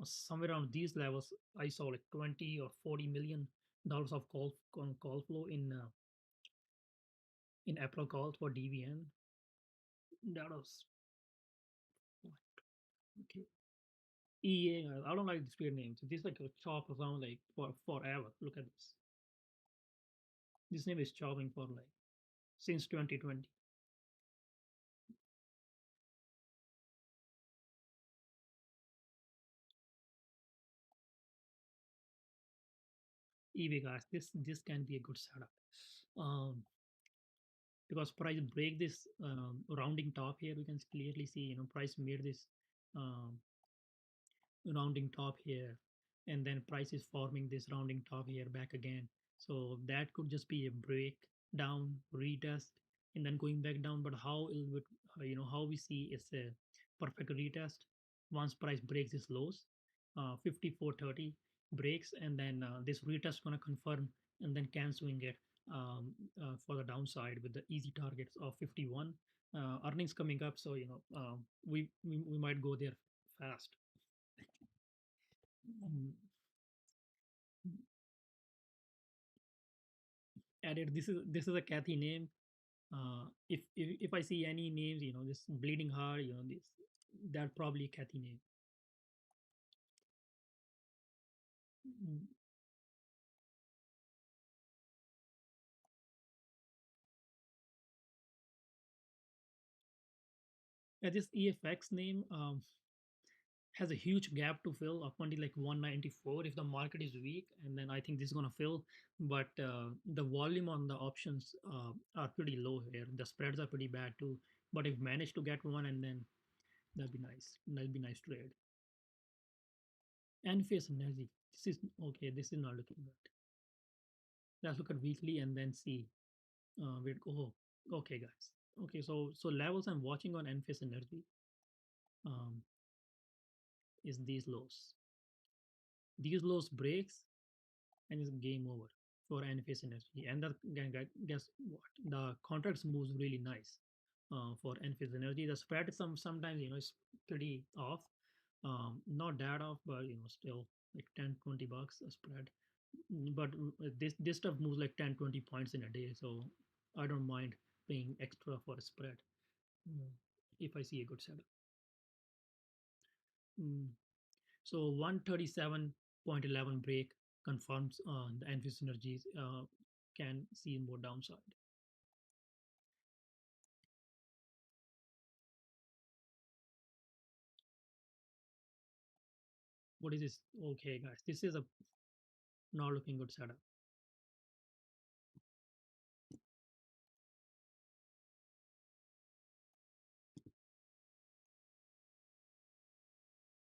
somewhere around these levels, I saw like 20 or 40 million dollars of call flow in April calls for DVN. That was okay. EA. I don't like this weird name. So this like a chop around like for forever. Look at this. This name is chopping for like since 2020. eBay, guys, this can be a good setup. Um, because price break this rounding top here, we can clearly see, price made this um, rounding top here, and then price is forming this rounding top here back again. So that could just be a break down, retest, and then going back down. But how it would, how we see it's a perfect retest once price breaks its lows, 54.30 breaks, and then this retest gonna confirm, and then canceling it for the downside with the easy targets of 51. Earnings coming up, so we might go there fast. Mm, Added, this is a Kathy name. If I see any names, this bleeding heart, this, that probably Kathy name. Mm, this EFX name has a huge gap to fill up until like 194 if the market is weak, and then I think this is gonna fill. But the volume on the options are pretty low here. The spreads are pretty bad too. But if managed to get one, and then that'd be nice. That'd be nice trade. And face energy. This is okay. This is not looking good. Let's look at weekly and then see. Wait. Oh, okay, guys. Okay, so levels I'm watching on Enphase Energy um, is these lows. These lows breaks and it's game over for Enphase Energy. And guess what? The contracts moves really nice for Enphase Energy. The spread is sometimes is pretty off. Not that off, but still like 10-20 bucks a spread. But this stuff moves like 10-20 points in a day, so I don't mind paying extra for a spread if I see a good setup. Mm. So 137.11 break confirms the Enphase Synergies can see more downside. What is this? Okay, guys, this is a not looking good setup.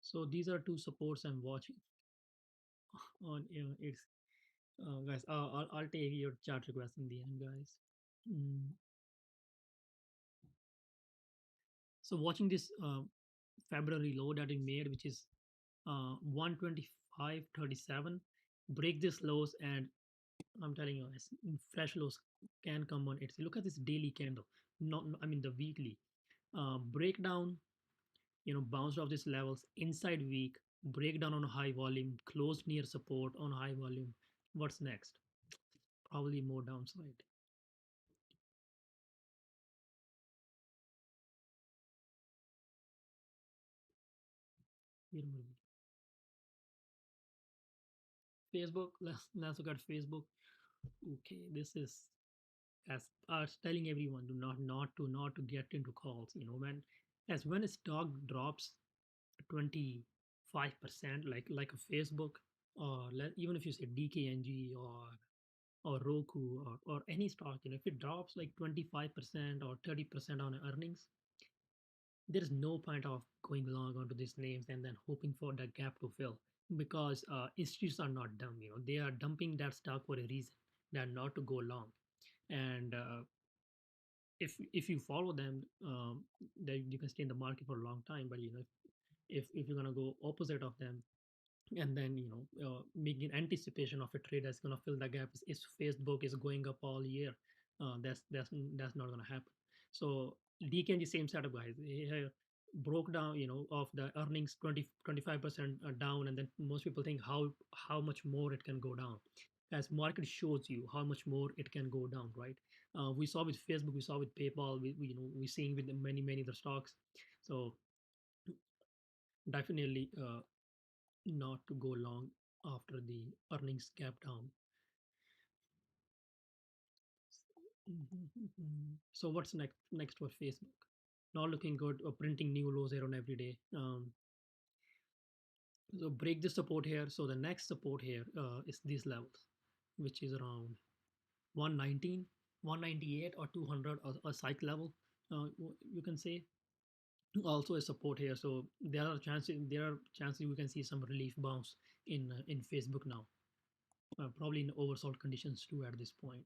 So these are two supports I'm watching on it's guys. I'll take your chart request in the end, guys. Mm. So watching this February low that we made, which is 125.37, break this lows, and I'm telling you, guys, fresh lows can come on it. Look at this daily candle, not I mean the weekly breakdown. Bounced off these levels inside week, breakdown on high volume, closed near support on high volume. What's next? Probably more downside. Facebook. Let's look at Facebook. Okay, this is as us telling everyone to not to get into calls. When a stock drops 25%, like a Facebook, or even if you say DKNG or Roku or any stock, if it drops like 25% or 30% on earnings, there is no point of going long onto these names and then hoping for that gap to fill, because institutes are not dumb. They are dumping that stock for a reason. They are not to go long. And if you follow them, then you can stay in the market for a long time. But if you're gonna go opposite of them, and then making anticipation of a trade that's gonna fill the gap, is Facebook is going up all year, that's not gonna happen. So DKNG same setup, guys. They broke down, of the earnings 25% down, and then most people think how much more it can go down. As market shows you how much more it can go down, right? We saw with Facebook, we saw with PayPal, we're seeing with many other stocks. So definitely not to go long after the earnings gap down. So what's next for Facebook? Not looking good, or printing new lows here on every day. So break the support here. So the next support here is these levels. which is around 119, 198 or 200, a cycle level, you can say. Also a support here. So there are chances we can see some relief bounce in Facebook now, probably in oversold conditions too at this point.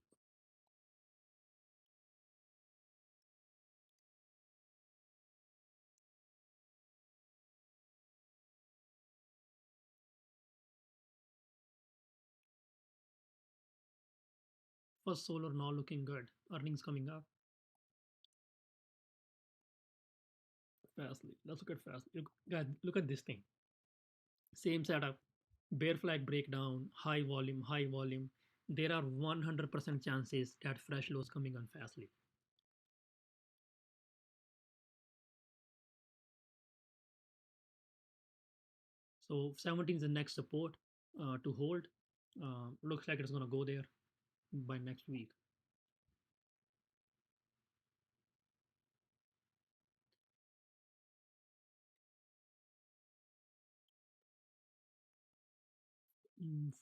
First Solar now looking good, earnings coming up. Fastly, let's look at Fastly. Guys, look at this thing. Same setup, bear flag breakdown, high volume, high volume. There are 100% chances that fresh lows coming on Fastly. So 17 is the next support to hold. Looks like it's gonna go there by next week.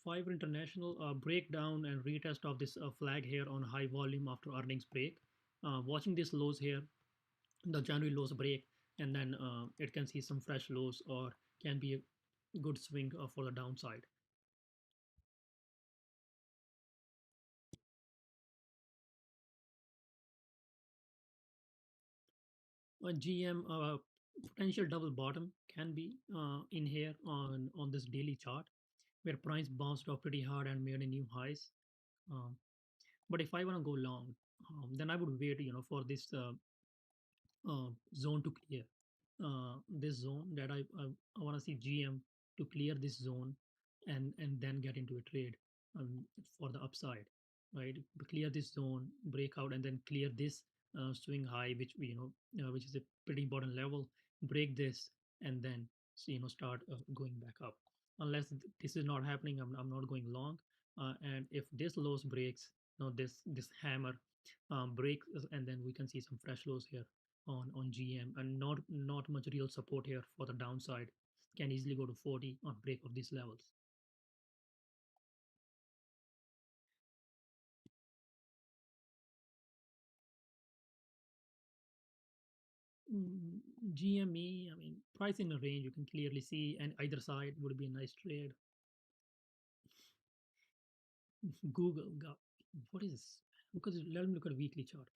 5 International breakdown and retest of this flag here on high volume after earnings break. Watching these lows here, the January lows break, and then it can see some fresh lows or can be a good swing for the downside. GM potential double bottom can be in here on this daily chart where price bounced off pretty hard and made a new highs. Um, but if I want to go long, then I would wait, for this zone to clear. This zone that I want to see GM to clear this zone and then get into a trade for the upside, right? Clear this zone, break out, and then clear this swing high, which which is a pretty important level. Break this and then start going back up. Unless this is not happening, I'm not going long. And if this lows breaks, this hammer breaks, and then we can see some fresh lows here on GM, and not much real support here for the downside. Can easily go to 40 on break of these levels. Mm, GME, I mean, price in a range you can clearly see, and either side would be a nice trade. Google, what is this? Because let me look at weekly chart.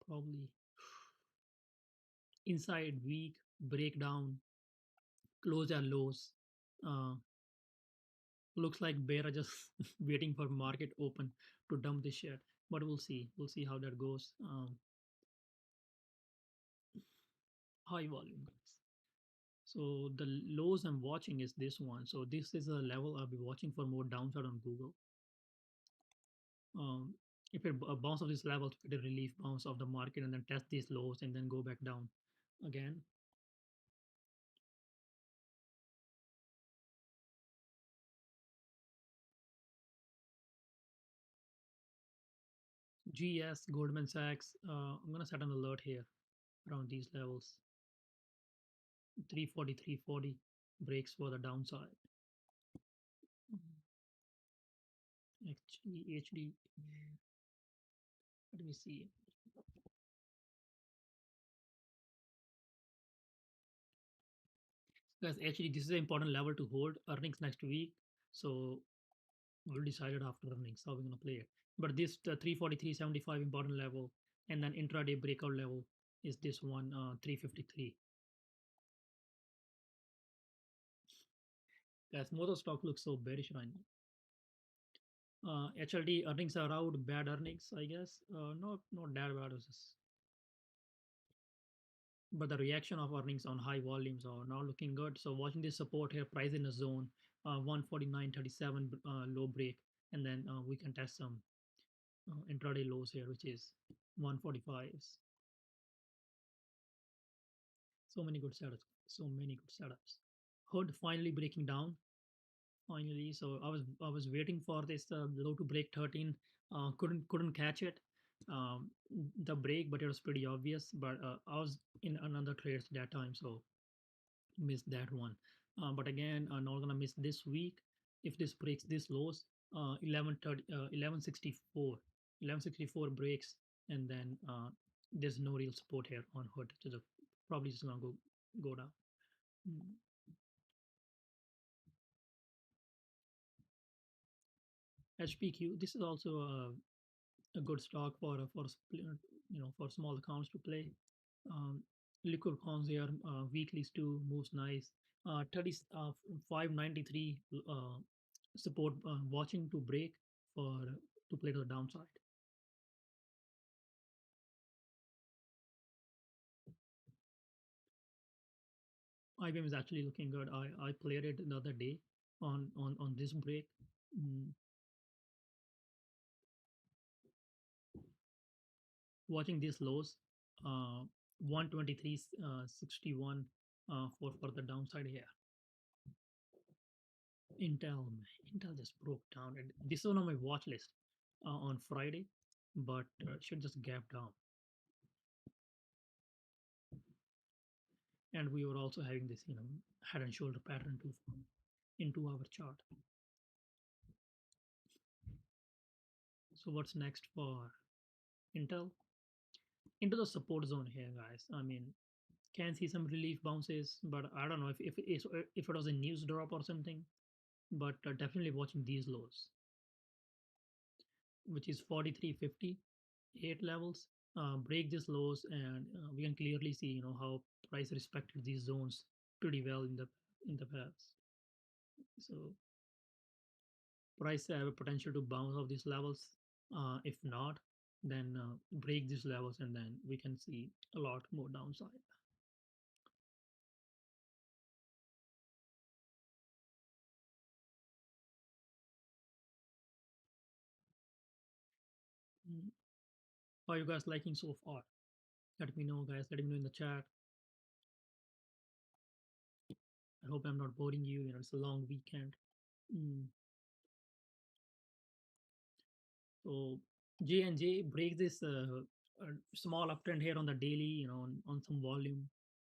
Probably inside week breakdown, close and lows. Uh, Looks like bear are just waiting for market open to dump this share, but we'll see. We'll see how that goes. High volume, guys. So the lows I'm watching is this one. So this is a level I'll be watching for more downside on Google. If it bounce off this level to get a relief bounce of the market and then test these lows and then go back down again. GS, Goldman Sachs, I'm gonna set an alert here around these levels. 340, 340 breaks for the downside. Actually, HD, let me see. Guys, actually, this is an important level to hold. Earnings next week. So we'll decide it after earnings how we're going to play it. But this 343.75 important level, and then intraday breakout level is this one 353. Guys, most of the stock looks so bearish right now. HLD earnings are out, bad earnings, I guess. Not that bad, but the reaction of earnings on high volumes are now looking good. So watching this support here, price in a zone, 149.37 low break, and then we can test some intraday lows here, which is 145s. So many good setups. So many good setups. Hood finally breaking down. Finally, so I was waiting for this low to break 13. Couldn't catch it. Um, the break, but it was pretty obvious. But I was in another trades that time, so missed that one. But again, I'm not gonna miss this week. If this breaks this lows, 11:30, 11:64, 11:64 breaks, and then there's no real support here on hood, so the probably just gonna go down. Mm. HPQ. This is also a good stock for small accounts to play. Um, Liquid coins here, weeklies too moves nice. 30 593 support, watching to break for to play to the downside. IBM is actually looking good. I played it the other day on this break. Mm, Watching these lows, uh, 123.61 for the downside here. Intel, man, Intel just broke down. And this was on my watch list on Friday, but should just gap down. And we were also having this, head and shoulder pattern to form into our chart. So what's next for Intel? Into the support zone here, guys. I mean, can see some relief bounces, but I don't know if it was a news drop or something. But definitely watching these lows, which is 43.50, 8 levels. Break these lows, and we can clearly see how price respected these zones pretty well in the past. So price have a potential to bounce off these levels. If not, then break these levels, and then we can see a lot more downside. Mm. How are you guys liking so far? Let me know, guys. Let me know in the chat. I hope I'm not boring you. It's a long weekend. Mm. So J and J breaks this small uptrend here on the daily, on some volume.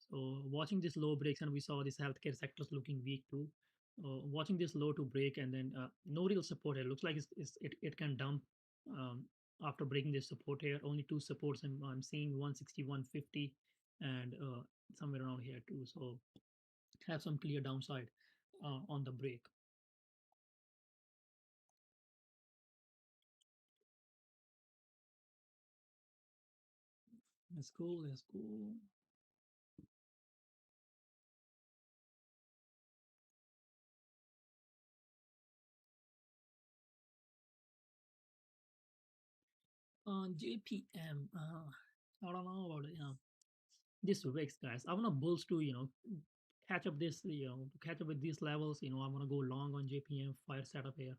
So watching this low breaks, and we saw this healthcare sectors looking weak too. Watching this low to break, and then no real support here. Looks like it can dump um, after breaking this support here. Only two supports I'm seeing, 160, 150, and somewhere around here too. So have some clear downside on the break. Let's go. Let's go. JPM. I don't know about it. This weeks, guys. I want to bulls to catch up this to catch up with these levels. I want to go long on JPM fire setup here.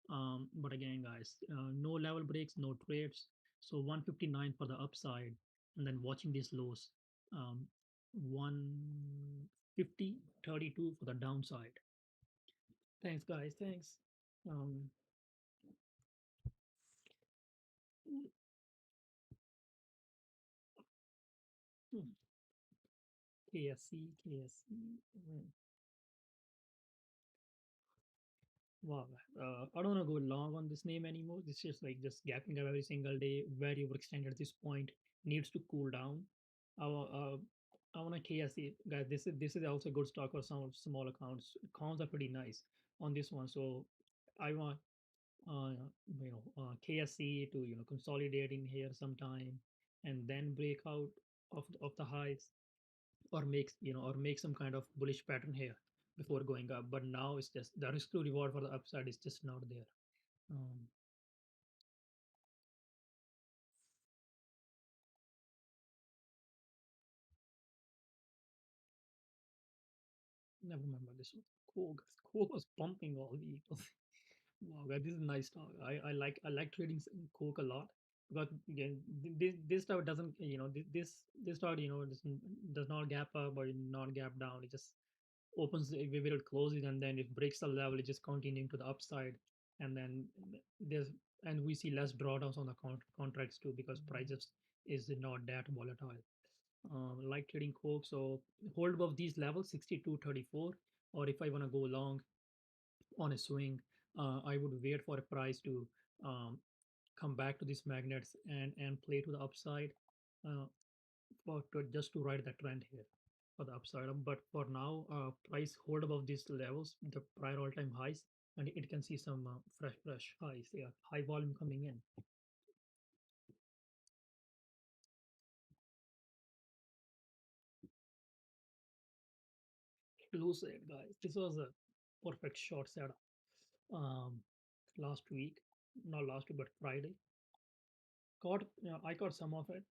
But again, guys, no level breaks, no trades. So 159 for the upside, and then watching these lows. 150.32 for the downside. Thanks, guys. Thanks. Um, KSC, KSC. Wow. I don't want to go long on this name anymore. It's just like just gapping up every single day, very overextended at this point. Needs to cool down. I want to KSC guys. This is also a good stock for some small accounts. Accounts are pretty nice on this one. So I want uh, KSC to consolidating here sometime, and then break out of the highs, or make some kind of bullish pattern here before going up. But now it's just the risk to reward for the upside is just not there. um, Never remember this one. Coke was pumping all week. Wow, guys, this is nice talk. I like trading Coke a lot, because again, this stuff doesn't, this stuff, does not gap up or not gap down. It just opens where it closes, and then it breaks the level. It just continuing to the upside, and then there's and we see less drawdowns on the contracts too, because prices is not that volatile. Like trading Coke, so hold above these levels, 62.34, or if I want to go long on a swing, I would wait for a price to um, come back to these magnets and play to the upside, uh, just to ride the trend here for the upside. But for now, price hold above these levels, the prior all-time highs, and it can see some fresh highs here, high volume coming in. Lucid, guys, this was a perfect short setup. Um, Last week, not last week, but Friday, caught. I caught some of it,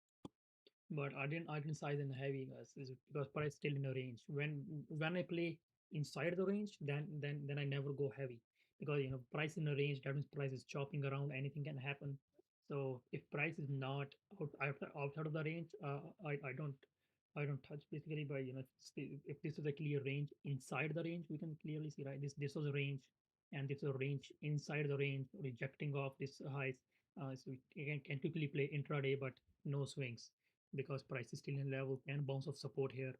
but I didn't size in heavy, guys, because price still in a range. When I play inside the range, then I never go heavy, because price in a range, that means price is chopping around, anything can happen. So if price is not outside of the range, I don't touch, basically. But if this is a clear range inside the range, we can clearly see, right, this was a range, and this is a range inside the range, rejecting off this highs. So we can quickly play intraday, but no swings, because price is still in level, can bounce off support here.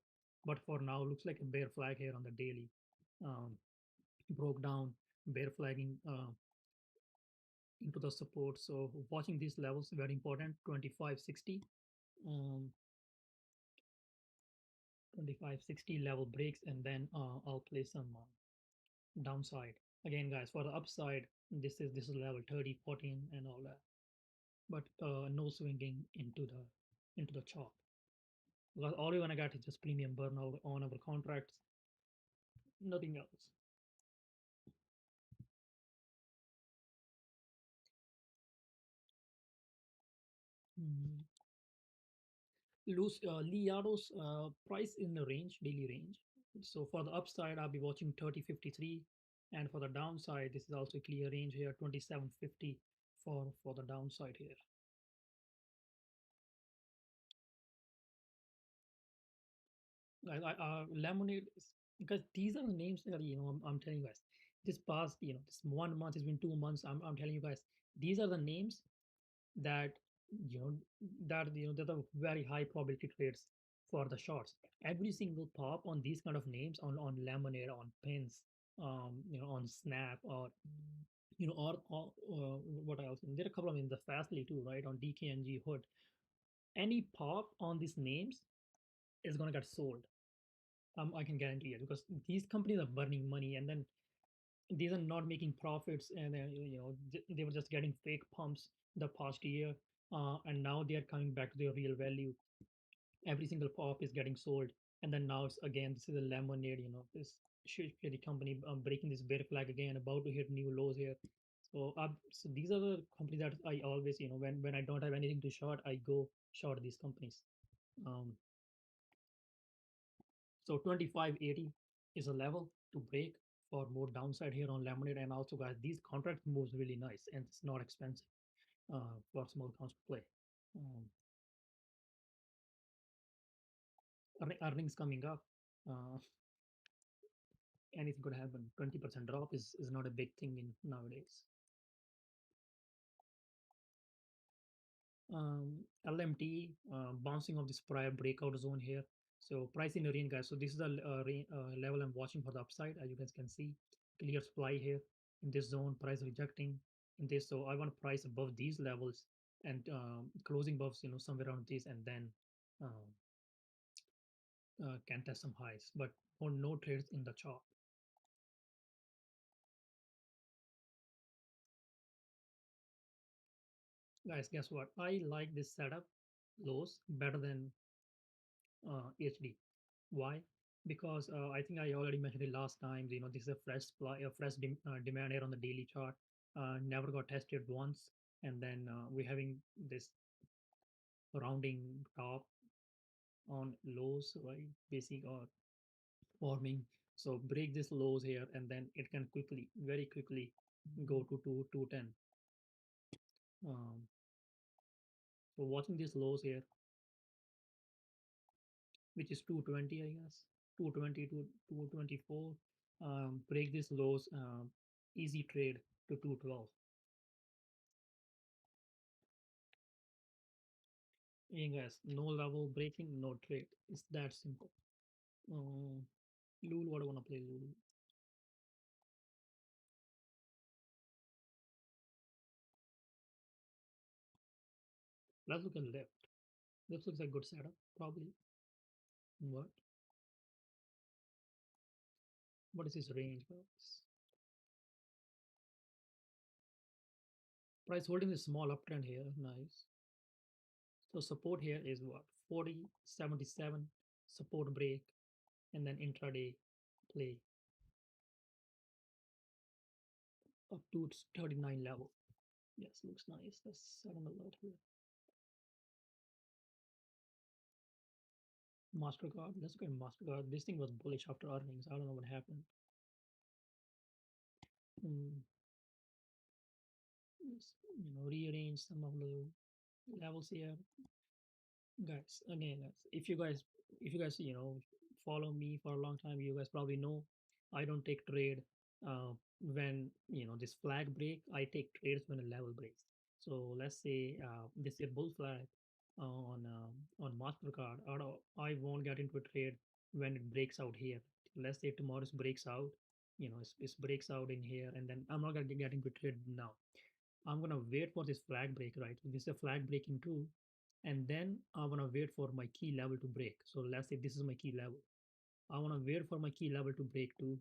But for now, looks like a bear flag here on the daily. Um, Broke down, bear flagging into the support. So watching these levels very important. 2560, 2560 level breaks, and then I'll play some downside. Again, guys, for the upside, this is level 30, 14, and all that. But no swinging into the chart, because all you're gonna get is just premium burnout on our contracts, nothing else. Mm. Liado's price in the range, daily range. So for the upside, I'll be watching 3053, and for the downside, this is also clear range here, 2750 for the downside here. Lemonade, because these are the names that I'm telling you guys. This past, this 1 month, it's been 2 months. I'm telling you guys, these are the names that you know that are very high probability trades for the shorts. Every single pop on these kind of names, on Lemonade, on Pins, on Snap, or what else? And there are a couple of in the Fastly too, right? On DKNG Hood. Any pop on these names is gonna get sold. I can guarantee it, because these companies are burning money, and then these are not making profits, and then they were just getting fake pumps the past year, and now they are coming back to their real value. Every single pop is getting sold, and then now it's again, this is a Lemonade, this shitty company breaking this bear flag again, about to hit new lows here. So these are the companies that I always, when I don't have anything to short, I go short these companies. um, So 2580 is a level to break for more downside here on Lemonade. And also, guys, these contract moves really nice, and it's not expensive for small accounts to play. Um, Earnings coming up, uh, anything could happen. 20% drop is not a big thing in nowadays. LMT bouncing off this prior breakout zone here. So price in the range, guys. So this is the level I'm watching for the upside. As you guys can see, clear supply here in this zone. Price rejecting in this. So I want price above these levels, and closing above, somewhere around this, and then um, can test some highs. But no trades in the chart, guys. Guess what? I like this setup lows better than HD. Why? Because I think I already mentioned it last time. This is a fresh supply, a fresh demand here on the daily chart. Never got tested once, and then we're having this rounding top on lows, right? Basic or forming. So break this lows here, and then it can quickly, very quickly, go to 210. Um, so watching these lows here, which is 220, I guess, 220 to 224. Break these lows, easy trade to 212. Hey guys, no level breaking, no trade. It's that simple. Lul, what do I want to play, Lul? Let's look at left. This looks like a good setup, probably. What? What is his range, guys? Price holding is small uptrend here. Nice. So support here is what? 40.77 support break and then intraday play up to its 39 level. Yes, looks nice. That's 7 alert here. Mastercard. Let's look at Mastercard. This thing was bullish after earnings. I don't know what happened. Mm, rearrange some of the levels here. Guys, again, guys, if you guys follow me for a long time, you guys probably know I don't take trade when this flag break. I take trades when a level breaks. So let's say this is a bull flag on Mastercard. I won't get into a trade when it breaks out here. Let's say tomorrow it breaks out, it breaks out in here, and then I'm not gonna get into a trade now. I'm gonna wait for this flag break, right? This is a flag breaking too, and then I wanna wait for my key level to break. So let's say this is my key level. I wanna wait for my key level to break too,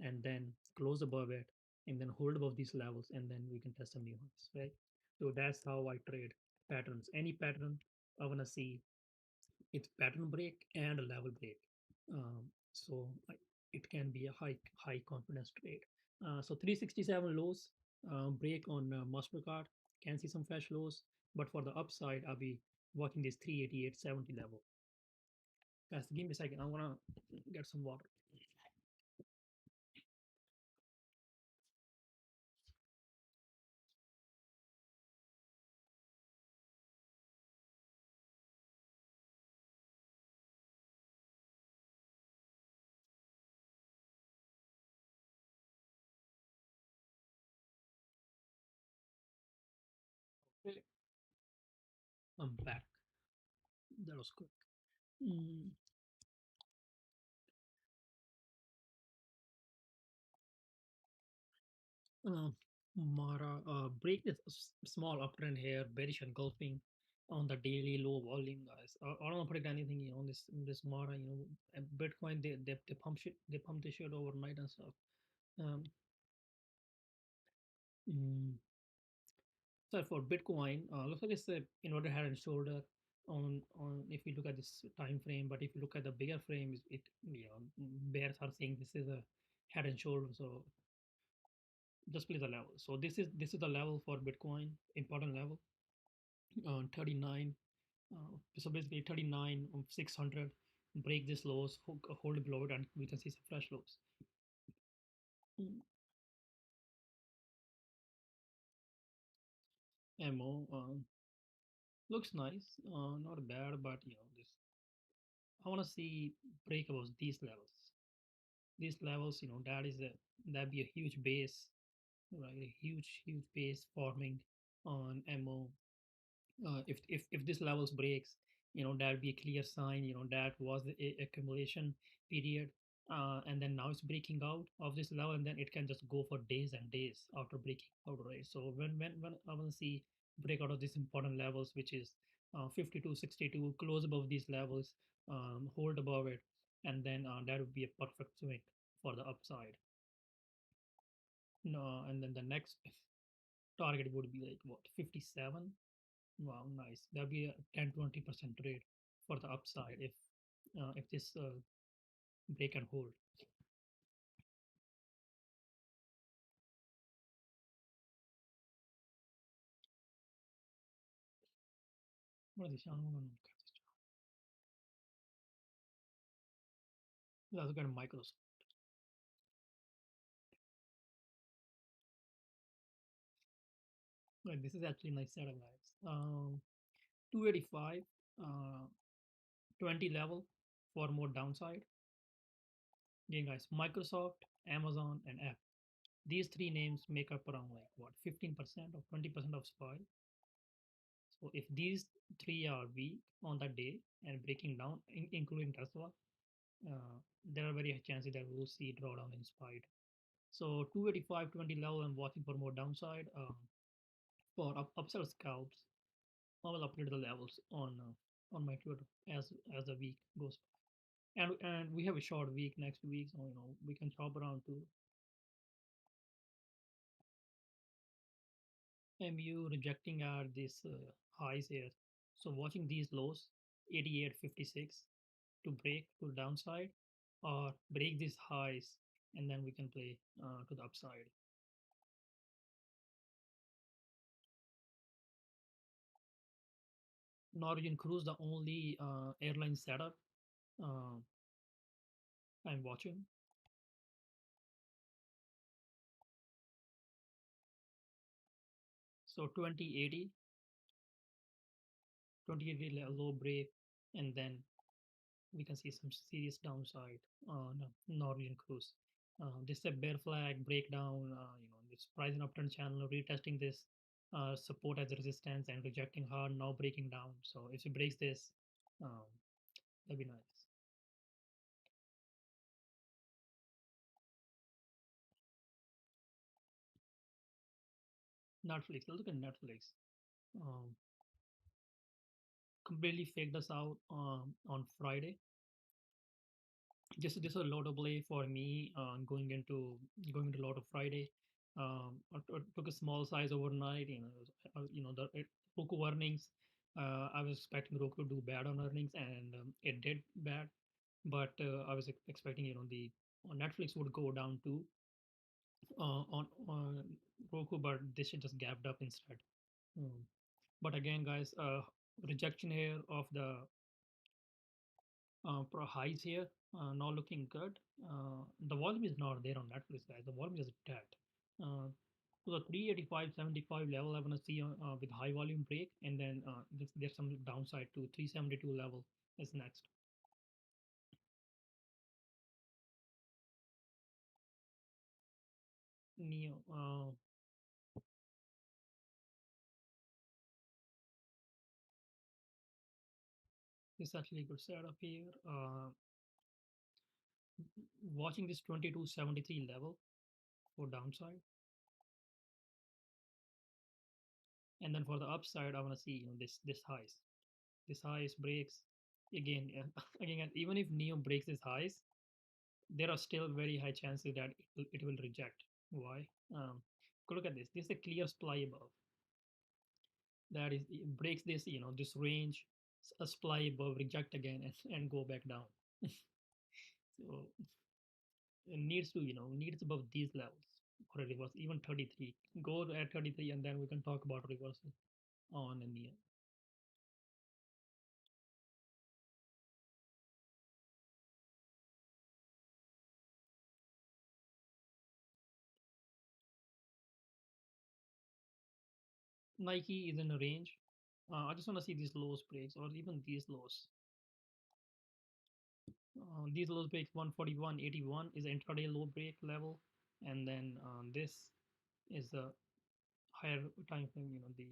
and then close above it, and then hold above these levels, and then we can test some new highs, right? So that's how I trade patterns. Any pattern I wanna see it's pattern break and a level break. So it can be a high confidence trade. So 367 lows, break on Mastercard, can see some fresh lows, but for the upside, I'll be watching this 388.70 level. Guys, give me a second. I wanna get some water. Okay, I'm back. That was quick. Mm, Uh, Mara, break this small uptrend here, bearish engulfing on the daily low volume, guys. I don't predict anything on this Mara. And Bitcoin they pump shit, they pump the shit overnight and stuff. Um, mm, so for Bitcoin, looks like it's a inverted head and shoulder on if you look at this time frame. But if you look at the bigger frame, it bears are saying this is a head and shoulder. So just play the level. So this is the level for Bitcoin, important level 39. So basically 39 of 600. Break this lows, hold it below it, and we can see some fresh lows. Mm, MO looks nice, not bad, but this I want to see break above these levels. These levels, that'd be a huge base, right? A huge base forming on MO. If this levels breaks, that would be a clear sign, that was the accumulation period, and then now it's breaking out of this level, and then it can just go for days and days after breaking out, right? So when I want to see breakout of these important levels, which is 52, 62, close above these levels, hold above it, and then that would be a perfect swing for the upside. No, and then the next target would be like what, 57. Wow, nice. That'd be a 10-20% trade for the upside if this break and hold. What is this? Let's look at Microsoft. Right, this is actually a nice setup, guys. 285, 20 level for more downside. Again, guys, Microsoft, Amazon, and Apple. These three names make up around like what, 15% or 20% of SPY. So if these three are weak on that day and breaking down, including Tesla, uh, there are very high chances that we'll see drawdown in SPY. So 285, 20 level, I'm watching for more downside for upsell scalps. I will update the levels on my Twitter as the week goes by. And we have a short week next week, so we can chop around to MU rejecting at this highs here. So watching these lows, 88.56 to break to the downside, or break these highs, and then we can play to the upside. Norwegian Cruise, the only airline setup uh, I'm watching. So 2080 low break, and then we can see some serious downside on Norwegian Cruise. This is a bear flag breakdown, this price and uptrend channel retesting this support as a resistance and rejecting hard, now breaking down. So if it breaks this, um, that'd be nice. Netflix, look at Netflix. Um, Completely faked us out on Friday. This is a lot of play for me going into a lot of Friday. I took a small size overnight. The Roku earnings. I was expecting Roku to do bad on earnings, and it did bad. But I was expecting the on Netflix would go down too on Roku, but this shit just gapped up instead. Um, but again, guys, rejection here of the pro highs here, not looking good. The volume is not there on Netflix, guys. The volume is dead. Uh, so the 385.75 level I want to see with high volume break, and then there's some downside to 372 level is next. Neo, this actually good setup here. Watching this 2273 level for downside, and then for the upside, I want to see this highs breaks again. Again, even if Neo breaks this highs, there are still very high chances that it will reject. Why? Look at this. This is a clear supply above. That is, it breaks this range, a supply above, reject again, and go back down. So it needs above these levels for a reverse, even 33. Go at 33, and then we can talk about reversal on and near. Nike is in a range. I just want to see these lows breaks or even these lows. These low breaks 141.81 is intraday low break level, and then this is the higher time frame, the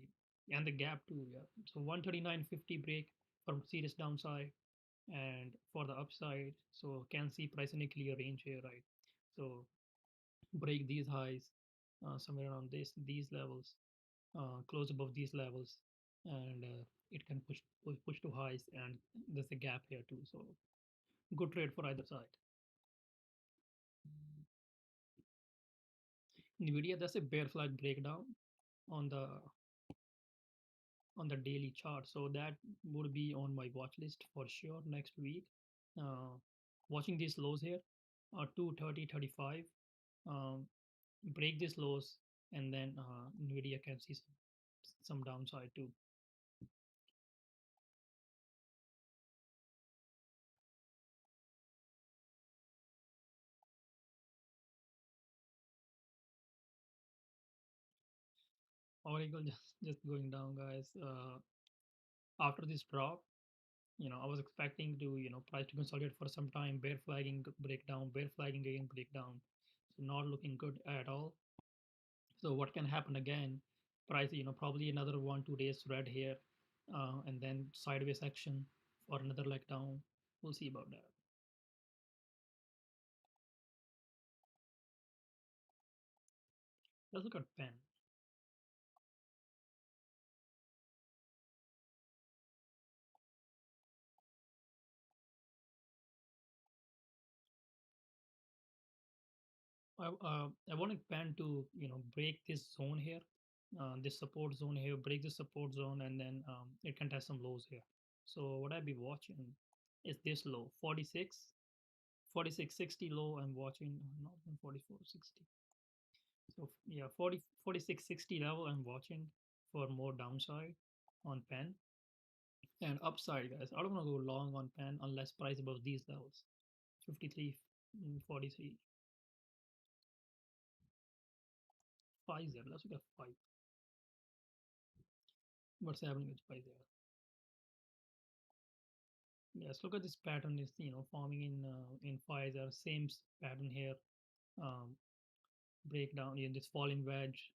and the gap too. Yeah, so 139.50 break from serious downside, and for the upside, so can see price in a clear range here, right? So break these highs somewhere around these levels, close above these levels, and it can push to highs, and there's a gap here too. So good trade for either side. Nvidia, that's a bear flag breakdown on the daily chart. So that would be on my watch list for sure next week. Uh, Watching these lows here, 230, 35, um, break these lows, and then Nvidia can see some downside too. Oracle just going down, guys. After this drop, I was expecting to price to consolidate for some time, bear flagging breakdown, bear flagging again breakdown. So not looking good at all. So what can happen again? Price, probably another 1 2 days red here, and then sideways action for another leg down. We'll see about that. Let's look at pen. I wanted Pan to break this zone here, this support zone here, break the support zone, and then it can test some lows here. So what I'd be watching is this low 46, 46.60 low. I'm watching not 44.60. So yeah, 40 46.60 level. I'm watching for more downside on Pen and upside, guys. I don't want to go long on Pen unless price above these levels. 53, 43, 5 there. Let's look at 5. What's happening with 5 there? Yes, look at this pattern is forming in Pfizer. Same pattern here. Um, Breakdown in this falling wedge.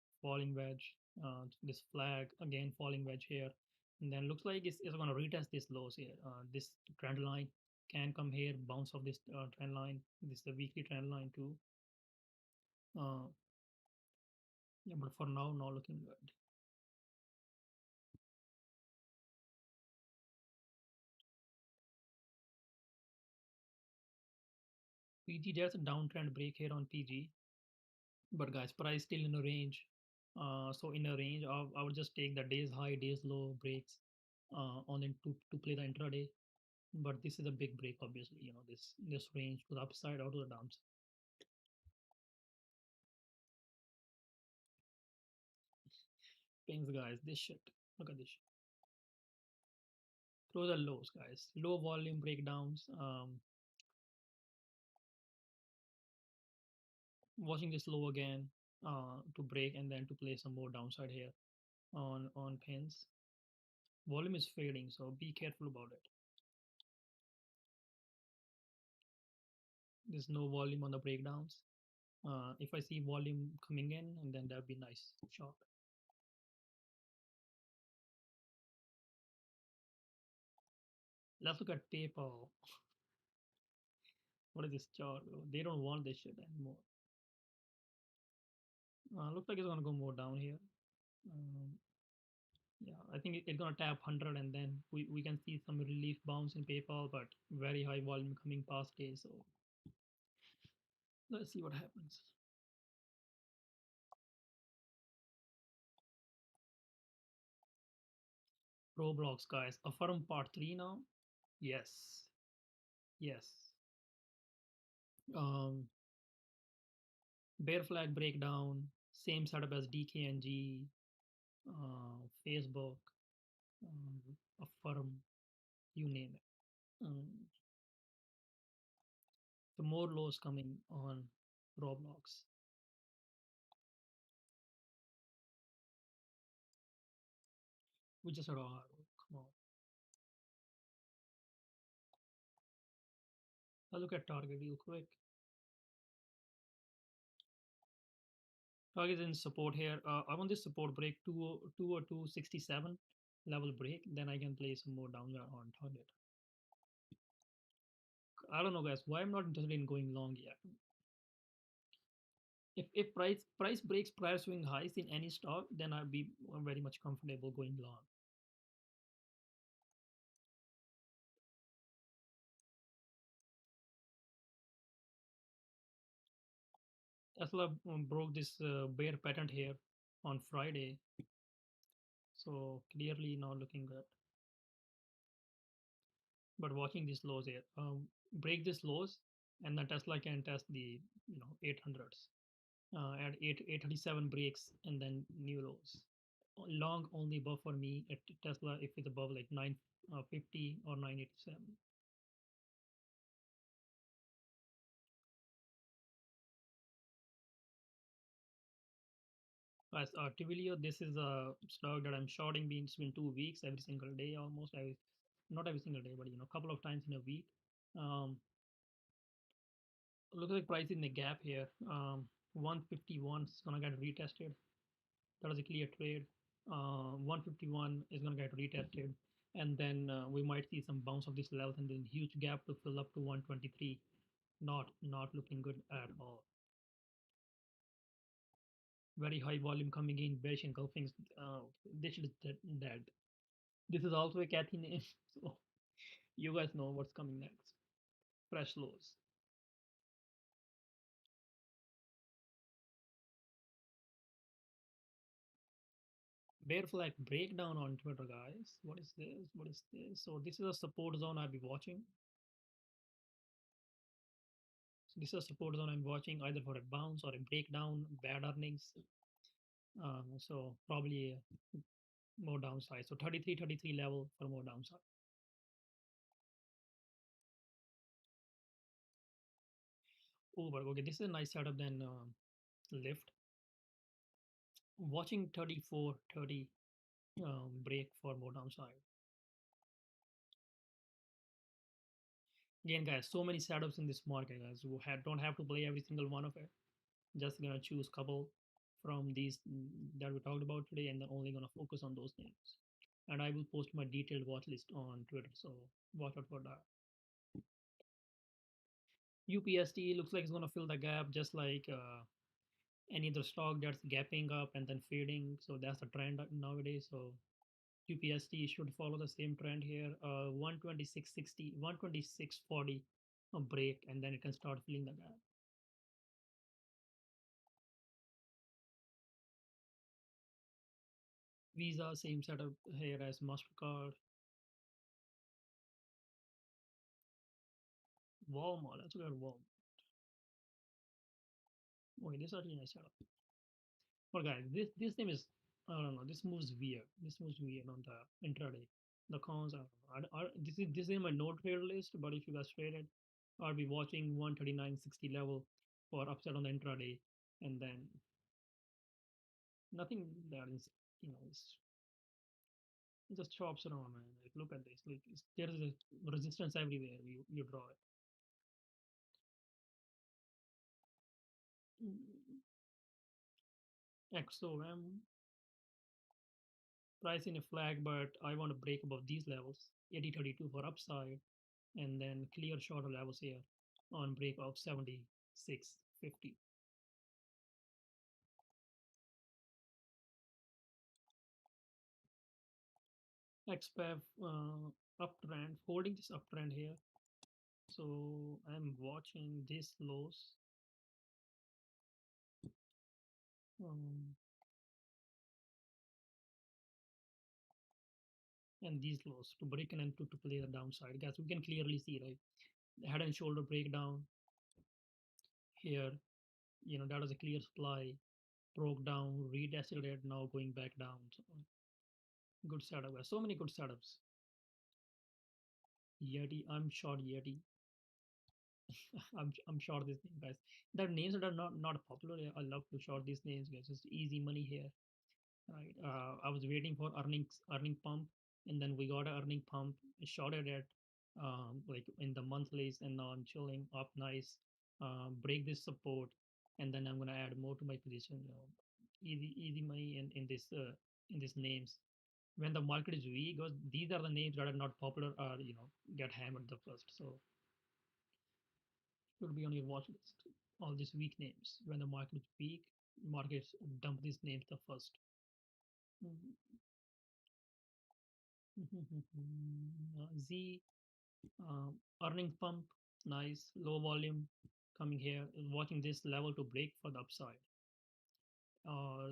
This flag again, falling wedge here, and then looks like it's going to retest this lows here. This trend line can come here, bounce off this trend line. This is the weekly trend line too. Uh, yeah, but for now, not looking good. PG, there's a downtrend break here on PG, but guys, price still in a range. So in a range, I would just take the days high, days low breaks on it to play the intraday. But this is a big break, obviously. This range to the upside or to the downside. Pings, guys. This shit. Look at this shit. Throw the lows, guys. Low volume breakdowns. Watching this low again to break and then to play some more downside here on pins. Volume is fading, so be careful about it. There's no volume on the breakdowns. If I see volume coming in, and then that'd be nice shot. Let's look at PayPal. What is this chart? They don't want this shit anymore. Looks like it's gonna go more down here. Um, yeah, I think it's gonna tap 100, and then we can see some relief bounce in PayPal, but very high volume coming past day. So let's see what happens. Roblox, guys. Affirm part 3 now. Yes, yes. Um, Bear flag breakdown. Same setup as DKNG, Facebook, Affirm, you name it. So more lows coming on Roblox. We just said, oh, come on. I'll look at Target real quick. Target is in support here. I want this support break 202.67 level break. Then I can play some more down there on Target. I don't know, guys. Why I'm not interested in going long yet. If price breaks prior swing highs in any stock, then I'd be very much comfortable going long. Tesla broke this bear pattern here on Friday, so clearly not looking good. But watching these lows here, break these lows, and then Tesla can test the 800s at 837 breaks and then new lows. Long only above for me at Tesla if it's above like 950 or 987. As Tivilio, this is a stock that I'm shorting. It's been 2 weeks, every single day almost. Not every single day, but a couple of times in a week. Um, Looks like price in the gap here. 151 is gonna get retested. That was a clear trade. 151 is gonna get retested, and then we might see some bounce of this level, and then huge gap to fill up to 123. Not looking good at all. Very high volume coming in, bearish engulfing. This is dead. This is also a Cathy name, so you guys know what's coming next. Fresh lows. Bear flag breakdown on Twitter, guys. What is this? What is this? So this is a support zone I'll be watching. So this is a support zone I'm watching either for a bounce or a breakdown, bad earnings. So probably more downside. So 33 level for more downside. Uber. Okay, this is a nice setup then lift. Watching 34.30 break for more downside. Again, guys, so many setups in this market, guys. Don't have to play every single one of it. Just gonna choose couple from these that we talked about today, and then only gonna focus on those names. And I will post my detailed watch list on Twitter, so watch out for that. UPST looks like it's gonna fill the gap, just like any other stock that's gapping up and then fading. So that's the trend nowadays. So UPST should follow the same trend here. 126.60, 126.40 a break, and then it can start filling the gap. Visa, same setup here as MasterCard. Walmart, let's look at Walmart. Okay, this is actually a nice setup. But guys, this name is, I don't know, this moves weird. This moves weird on the intraday. The cons are, this is in my no trade list, but if you guys trade it, I'll be watching 139.60 level for upside on the intraday, and then nothing that is, it just chops around, man. Like, look at this. Like, there is a resistance everywhere. You draw it. XOM price in a flag, but I want to break above these levels. 80.32 for upside, and then clear shorter levels here on break of 76.50. XPEV uptrend, holding this uptrend here. So I'm watching these lows. Um, and these lows to break and to play the downside. Guys, we can clearly see, right? The head and shoulder breakdown here. That was a clear supply, broke down, retested it, now going back down. So good setup. So many good setups. Yeti, I'm short Yeti. I'm short this name, guys. There are names that are not popular. I love to short these names, guys. It's easy money here, right? I was waiting for earning pump, and then we got an earning pump. Shorted it, like in the monthlies, and now I'm chilling up nice. Break this support, and then I'm gonna add more to my position. Easy money in these names. When the market is weak, because these are the names that are not popular, or get hammered the first. So should be on your watch list. All these weak names. When the market is weak, markets dump these names the first. Z earning pump, nice low volume coming here. Watching this level to break for the upside.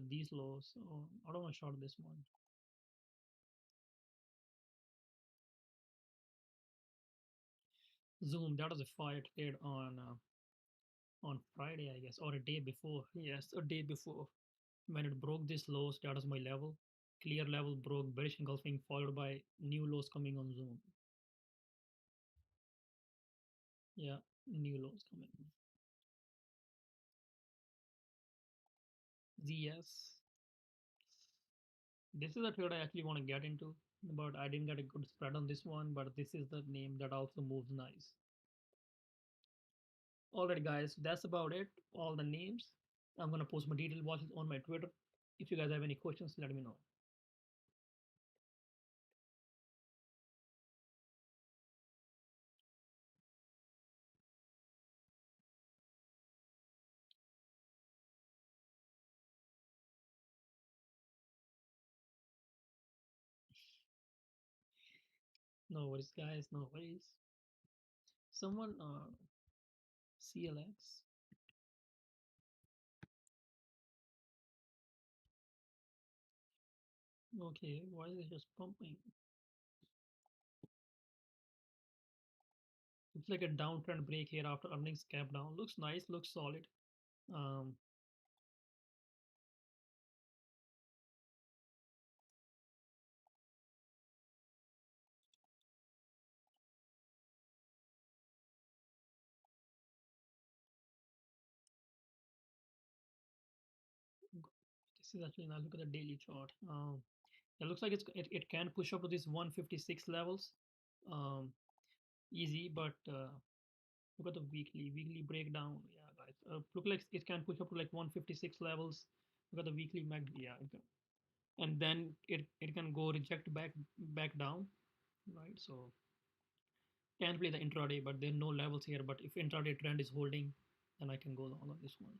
These lows. I don't want to short this one. Zoom. That was a fire trade on Friday, I guess, or a day before. Yes, a day before. When it broke this lows, that was my level. Clear level broke, bearish engulfing, followed by new lows coming on Zoom. Yeah, new lows coming. ZS. This is a trade I actually want to get into, but I didn't get a good spread on this one. But this is the name that also moves nice. Alright, guys, that's about it. All the names. I'm gonna post my detailed watches on my Twitter. If you guys have any questions, let me know. No worries, guys. No worries. Someone, CLX. Okay, why is it just pumping? It's like a downtrend break here after earnings gap down. Looks nice, looks solid. Um, this is actually now look at the daily chart. It looks like it can push up to this 156 levels. Um, easy, but look at the weekly breakdown. Yeah, guys, look like it can push up to like 156 levels. Look at the weekly mag. Yeah, and then it can go reject back down, right? So can play the intraday, but there are no levels here. But if intraday trend is holding, then I can go long on this one.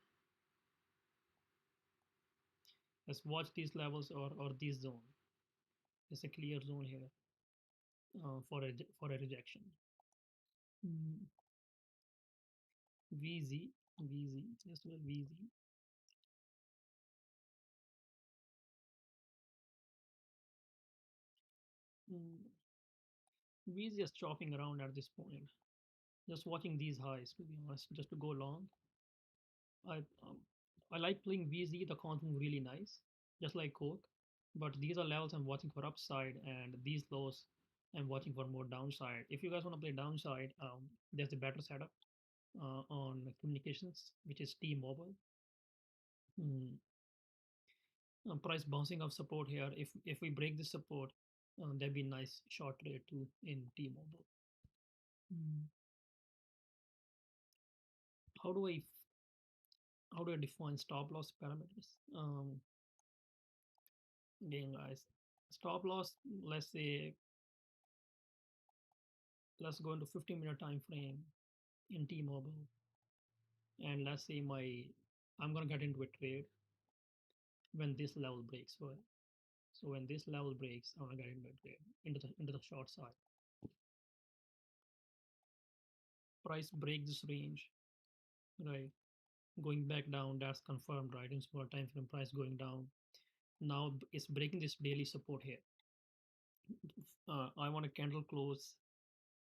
Let's watch these levels or this zone. There's a clear zone here for a rejection. Mm, VZ, VZ, just a VZ. Mm, VZ is chopping around at this point. Just watching these highs, to be honest, just to go long. I um, I like playing VZ. The quantum really nice, just like Coke. But these are levels I'm watching for upside, and these lows I'm watching for more downside. If you guys want to play downside, there's a better setup on communications, which is T-Mobile. Mm. Price bouncing of support here. If we break this support, there'd be nice short trade too in T-Mobile. Mm. How do I how do I define stop loss parameters? Again, guys, stop loss. Let's say let's go into 15-minute time frame in T-Mobile, and let's say I'm gonna get into a trade when this level breaks. So when this level breaks, I'm gonna get into a trade into the short side. Price break this range, right? Going back down, that's confirmed, right? In small time frame, price going down. Now it's breaking this daily support here. I want a candle close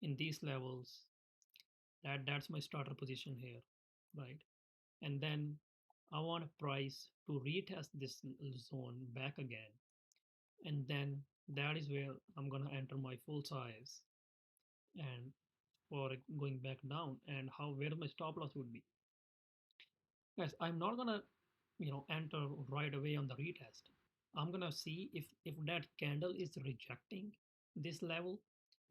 in these levels. That's my starter position here, right? And then I want a price to retest this zone back again, and then that is where I'm gonna enter my full size and for going back down, and how where my stop loss would be. Guys, I'm not gonna enter right away on the retest. I'm gonna see if that candle is rejecting this level,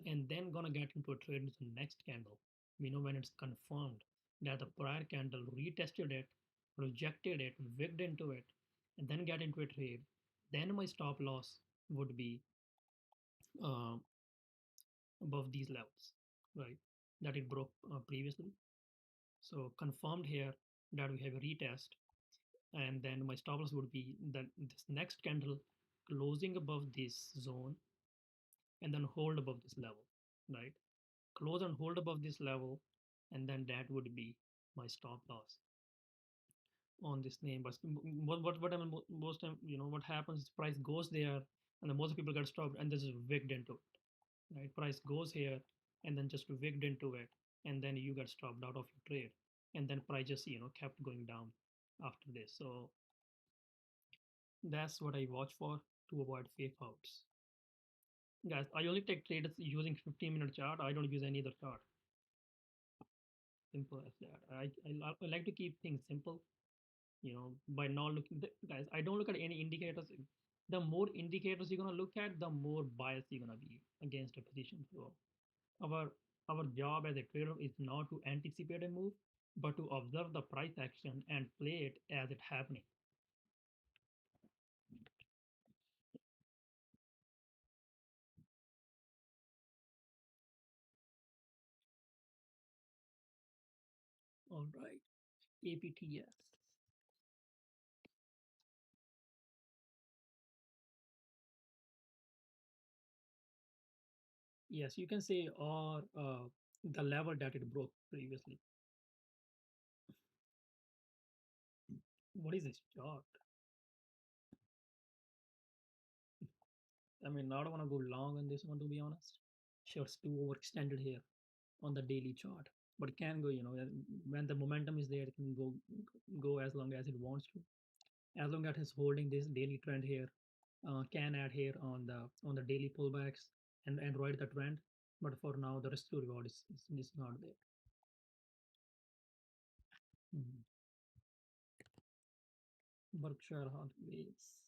and then gonna get into a trade with the next candle. When it's confirmed that the prior candle retested it, rejected it, wigged into it, and then get into a trade, then my stop loss would be uh, above these levels, right? That it broke previously. So confirmed here that we have a retest, and then my stop loss would be that this next candle closing above this zone and then hold above this level, right? Close and hold above this level, and then that would be my stop loss on this name. But what I mean, most time, what happens is price goes there, and then most people get stopped, and this is wigged into it, right? Price goes here, and then just wigged into it, and then you get stopped out of your trade, and then price just kept going down after this. So that's what I watch for to avoid fake outs. Guys, I only take trades using 15-minute chart. I don't use any other chart. Simple as that. I like to keep things simple, by not looking. Guys, I don't look at any indicators. The more indicators you're gonna look at, the more biased you're gonna be against a position. So our our job as a trader is not to anticipate a move, but to observe the price action and play it as it happening. All right, APTS. Yes, you can say, or the level that it broke previously. What is this chart? I mean, I don't want to go long on this one, to be honest. Sure, it's too overextended here on the daily chart, but it can go. When the momentum is there, it can go as long as it wants to. As long as it's holding this daily trend here, can add here on the daily pullbacks and ride the trend. But for now, the risk to reward is not there. Mhm. Berkshire Hathaway's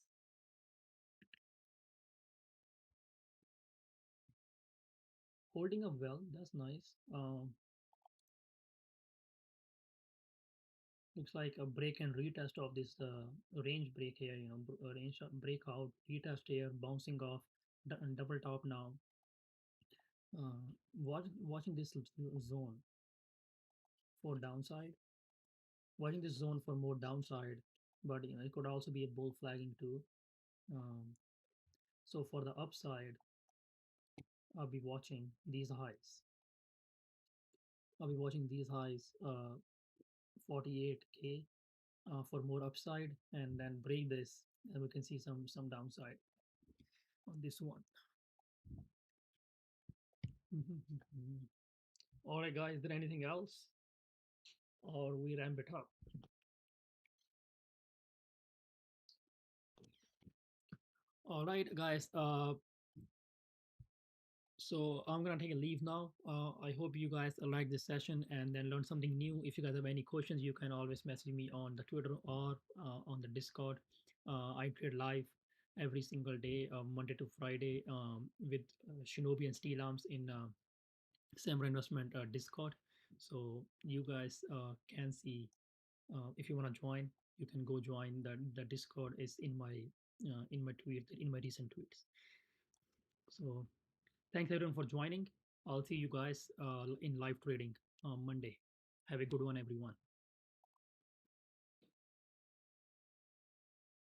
holding up well. That's nice. Looks like a break and retest of this range break here. Range breakout, retest here, bouncing off, double top now. Watching this zone for downside, watching this zone for more downside, but it could also be a bull flagging too. Um, so for the upside, I'll be watching these highs. I'll be watching these highs, 48K for more upside, and then break this, and we can see some downside on this one. All right, guys. Is there anything else, or we ramp it up? All right, guys. So I'm gonna take a leave now. I hope you guys like this session and then learn something new. If you guys have any questions, you can always message me on the Twitter or on the Discord. I trade live every single day, Monday to Friday, with Shinobi and Steel Arms in Samurai Investment Discord. So you guys can see if you want to join, you can go join. The Discord is in my tweet in my recent tweets. So thanks everyone for joining. I'll see you guys in live trading on Monday. Have a good one, everyone.